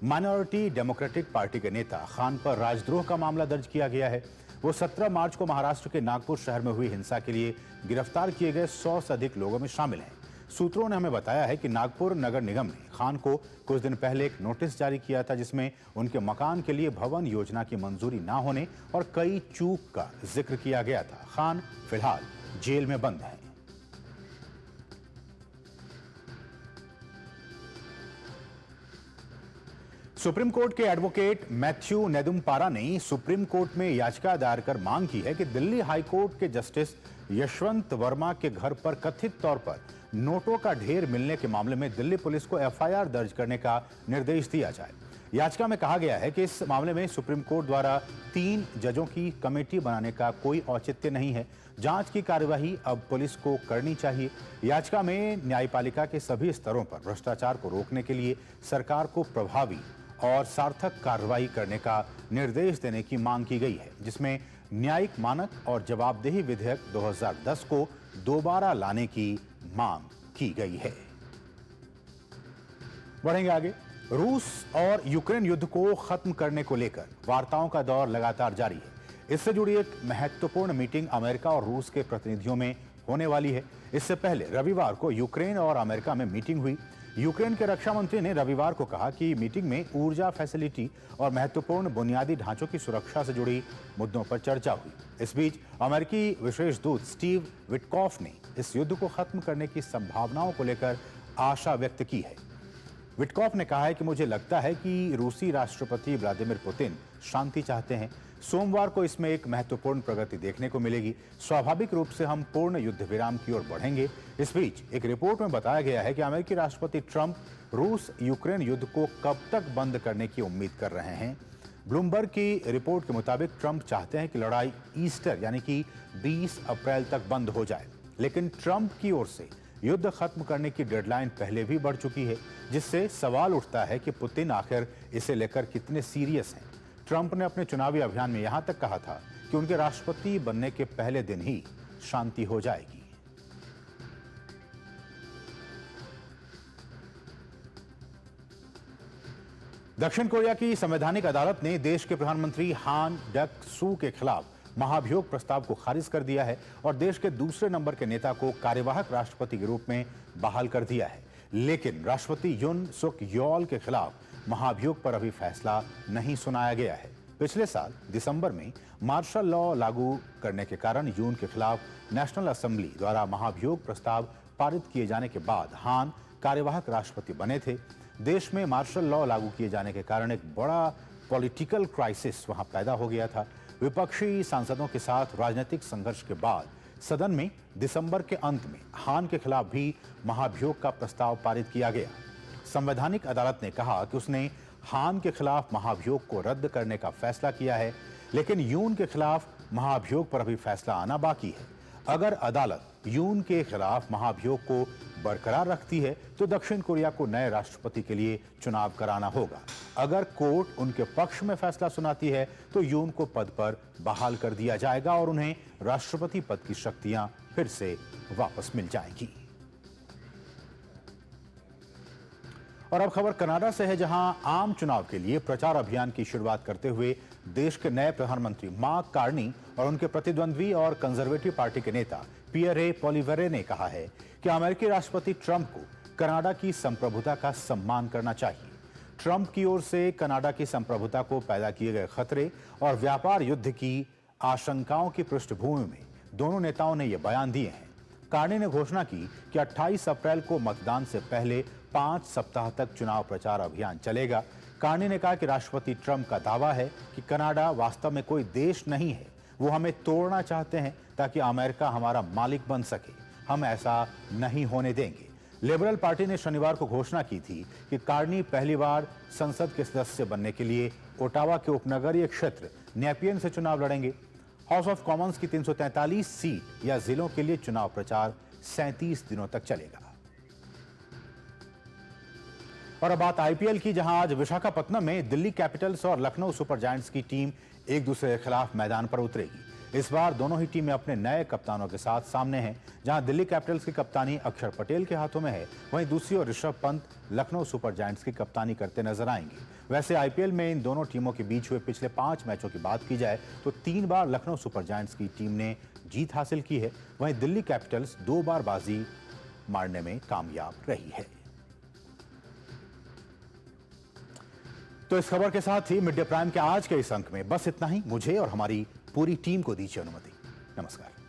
माइनॉरिटी डेमोक्रेटिक पार्टी के नेता खान पर राजद्रोह का मामला दर्ज किया गया है। वो 17 मार्च को महाराष्ट्र के नागपुर शहर में हुई हिंसा के लिए गिरफ्तार किए गए 100 से अधिक लोगों में शामिल हैं। सूत्रों ने हमें बताया है कि नागपुर नगर निगम ने खान को कुछ दिन पहले एक नोटिस जारी किया था, जिसमें उनके मकान के लिए भवन योजना की मंजूरी ना होने और कई चूक का जिक्र किया गया था। खान फिलहाल जेल में बंद हैं। सुप्रीम कोर्ट के एडवोकेट मैथ्यू नेदुम्पारा ने सुप्रीम कोर्ट में याचिका दायर कर मांग की है कि दिल्ली हाई कोर्ट के जस्टिस यशवंत वर्मा के घर पर कथित तौर पर नोटों का ढेर मिलने के मामले में दिल्ली पुलिस को एफआईआर दर्ज करने का निर्देश दिया जाए। याचिका में कहा गया है कि इस मामले में सुप्रीम कोर्ट द्वारा 3 जजों की कमेटी बनाने का कोई औचित्य नहीं है। जांच की कार्यवाही अब पुलिस को करनी चाहिए। याचिका में न्यायपालिका के सभी स्तरों पर भ्रष्टाचार को रोकने के लिए सरकार को प्रभावी और सार्थक कार्रवाई करने का निर्देश देने की मांग की गई है, जिसमें न्यायिक मानक और जवाबदेही विधेयक 2010 को दोबारा लाने की मांग की गई है। बढ़ेंगे आगे। रूस और यूक्रेन युद्ध को खत्म करने को लेकर वार्ताओं का दौर लगातार जारी है। इससे जुड़ी एक महत्वपूर्ण मीटिंग अमेरिका और रूस के प्रतिनिधियों में होने वाली है। इससे पहले रविवार को यूक्रेन और अमेरिका में मीटिंग हुई। यूक्रेन के रक्षा मंत्री ने रविवार को कहा कि मीटिंग में ऊर्जा फैसिलिटी और महत्वपूर्ण बुनियादी ढांचों की सुरक्षा से जुड़ी मुद्दों पर चर्चा हुई। इस बीच अमेरिकी विशेष दूत स्टीव विटकॉफ ने इस युद्ध को खत्म करने की संभावनाओं को लेकर आशा व्यक्त की है। विटकॉफ ने कहा है कि मुझे लगता है कि रूसी राष्ट्रपति व्लादिमीर पुतिन शांति चाहते हैं। सोमवार को इसमें एक महत्वपूर्ण प्रगति देखने को मिलेगी। स्वाभाविक रूप से हम पूर्ण युद्ध विराम की ओर बढ़ेंगे। इस बीच एक रिपोर्ट में बताया गया है कि अमेरिकी राष्ट्रपति ट्रंप रूस यूक्रेन युद्ध को कब तक बंद करने की उम्मीद कर रहे हैं। ब्लूमबर्ग की रिपोर्ट के मुताबिक ट्रंप चाहते हैं कि लड़ाई ईस्टर यानी कि 20 अप्रैल तक बंद हो जाए, लेकिन ट्रंप की ओर से युद्ध खत्म करने की डेडलाइन पहले भी बढ़ चुकी है, जिससे सवाल उठता है कि पुतिन आखिर इसे लेकर कितने सीरियस हैं। ट्रंप ने अपने चुनावी अभियान में यहां तक कहा था कि उनके राष्ट्रपति बनने के पहले दिन ही शांति हो जाएगी। दक्षिण कोरिया की संवैधानिक अदालत ने देश के प्रधानमंत्री हान डक-सू के खिलाफ महाभियोग प्रस्ताव को खारिज कर दिया है और देश के दूसरे नंबर के नेता को कार्यवाहक राष्ट्रपति के रूप में बहाल कर दिया है। लेकिन राष्ट्रपति युन सुक यॉल के खिलाफ महाभियोग पर अभी फैसला नहीं सुनाया गया है। पिछले साल दिसंबर में मार्शल लॉ लागू करने के कारण यून के खिलाफ नेशनल असेंबली द्वारा महाभियोग प्रस्ताव पारित किए जाने के बाद हान कार्यवाहक राष्ट्रपति बने थे। देश में मार्शल लॉ लागू किए जाने के कारण एक बड़ा पॉलिटिकल क्राइसिस वहां पैदा हो गया था। विपक्षी सांसदों के साथ राजनीतिक संघर्ष के बाद सदन में दिसंबर के अंत में हान के खिलाफ भी महाभियोग का प्रस्ताव पारित किया गया। संवैधानिक अदालत ने कहा कि उसने हान के खिलाफ महाभियोग को रद्द करने का फैसला किया है, लेकिन यून के खिलाफ महाभियोग पर अभी फैसला आना बाकी है। अगर अदालत यून के खिलाफ महाभियोग को बरकरार रखती है तो दक्षिण कोरिया को नए राष्ट्रपति के लिए चुनाव कराना होगा। अगर कोर्ट उनके पक्ष में फैसला सुनाती है तो यून को पद पर बहाल कर दिया जाएगा और उन्हें राष्ट्रपति पद की शक्तियां फिर से वापस मिल जाएंगी। और अब खबर कनाडा से है, जहां आम चुनाव के लिए प्रचार अभियान की शुरुआत करते हुए देश के नए प्रधानमंत्री मार्क कार्नी और उनके प्रतिद्वंद्वी और कंजर्वेटिव पार्टी के नेता पियरे पोलिवेरे ने कहा है कि अमेरिकी राष्ट्रपति ट्रंप को कनाडा की संप्रभुता का सम्मान करना चाहिए। ट्रंप की ओर से कनाडा की संप्रभुता को पैदा किए गए खतरे और व्यापार युद्ध की आशंकाओं की पृष्ठभूमि में दोनों नेताओं ने यह बयान दिए हैं। कार्नी ने घोषणा की कि 28 अप्रैल को मतदान से पहले 5 सप्ताह तक चुनाव प्रचार अभियान चलेगा। कार्नी ने कहा कि राष्ट्रपति ट्रंप का दावा है कि कनाडा वास्तव में कोई देश नहीं है, वो हमें तोड़ना चाहते हैं ताकि अमेरिका हमारा मालिक बन सके। हम ऐसा नहीं होने देंगे। लिबरल पार्टी ने शनिवार को घोषणा की थी कि कार्नी पहली बार संसद के सदस्य बनने के लिए ओटावा के उपनगरीय क्षेत्र नेपियन से चुनाव लड़ेंगे। हाउस ऑफ कॉमन्स की 343 सीट या जिलों के लिए चुनाव प्रचार 37 दिनों तक चलेगा। और अब बात आईपीएल की, जहां आज विशाखापत्तनम में दिल्ली कैपिटल्स और लखनऊ सुपर जायंट्स की टीम एक दूसरे के खिलाफ मैदान पर उतरेगी। इस बार दोनों ही टीमें अपने नए कप्तानों के साथ सामने हैं। जहां दिल्ली कैपिटल्स की कप्तानी अक्षर पटेल के हाथों में है, वहीं दूसरी ओर ऋषभ पंत लखनऊ सुपर जायंट्स की कप्तानी करते नजर आएंगे। वैसे आईपीएल में इन दोनों टीमों के बीच हुए पिछले 5 मैचों की बात की जाए तो 3 बार लखनऊ सुपर जायंट्स की टीम ने जीत हासिल की है, वहीं दिल्ली कैपिटल्स 2 बार बाजी मारने में कामयाब रही है। तो इस खबर के साथ ही मिड डे प्राइम के आज के इस अंक में बस इतना ही। मुझे और हमारी पूरी टीम को दीजिए अनुमति। नमस्कार।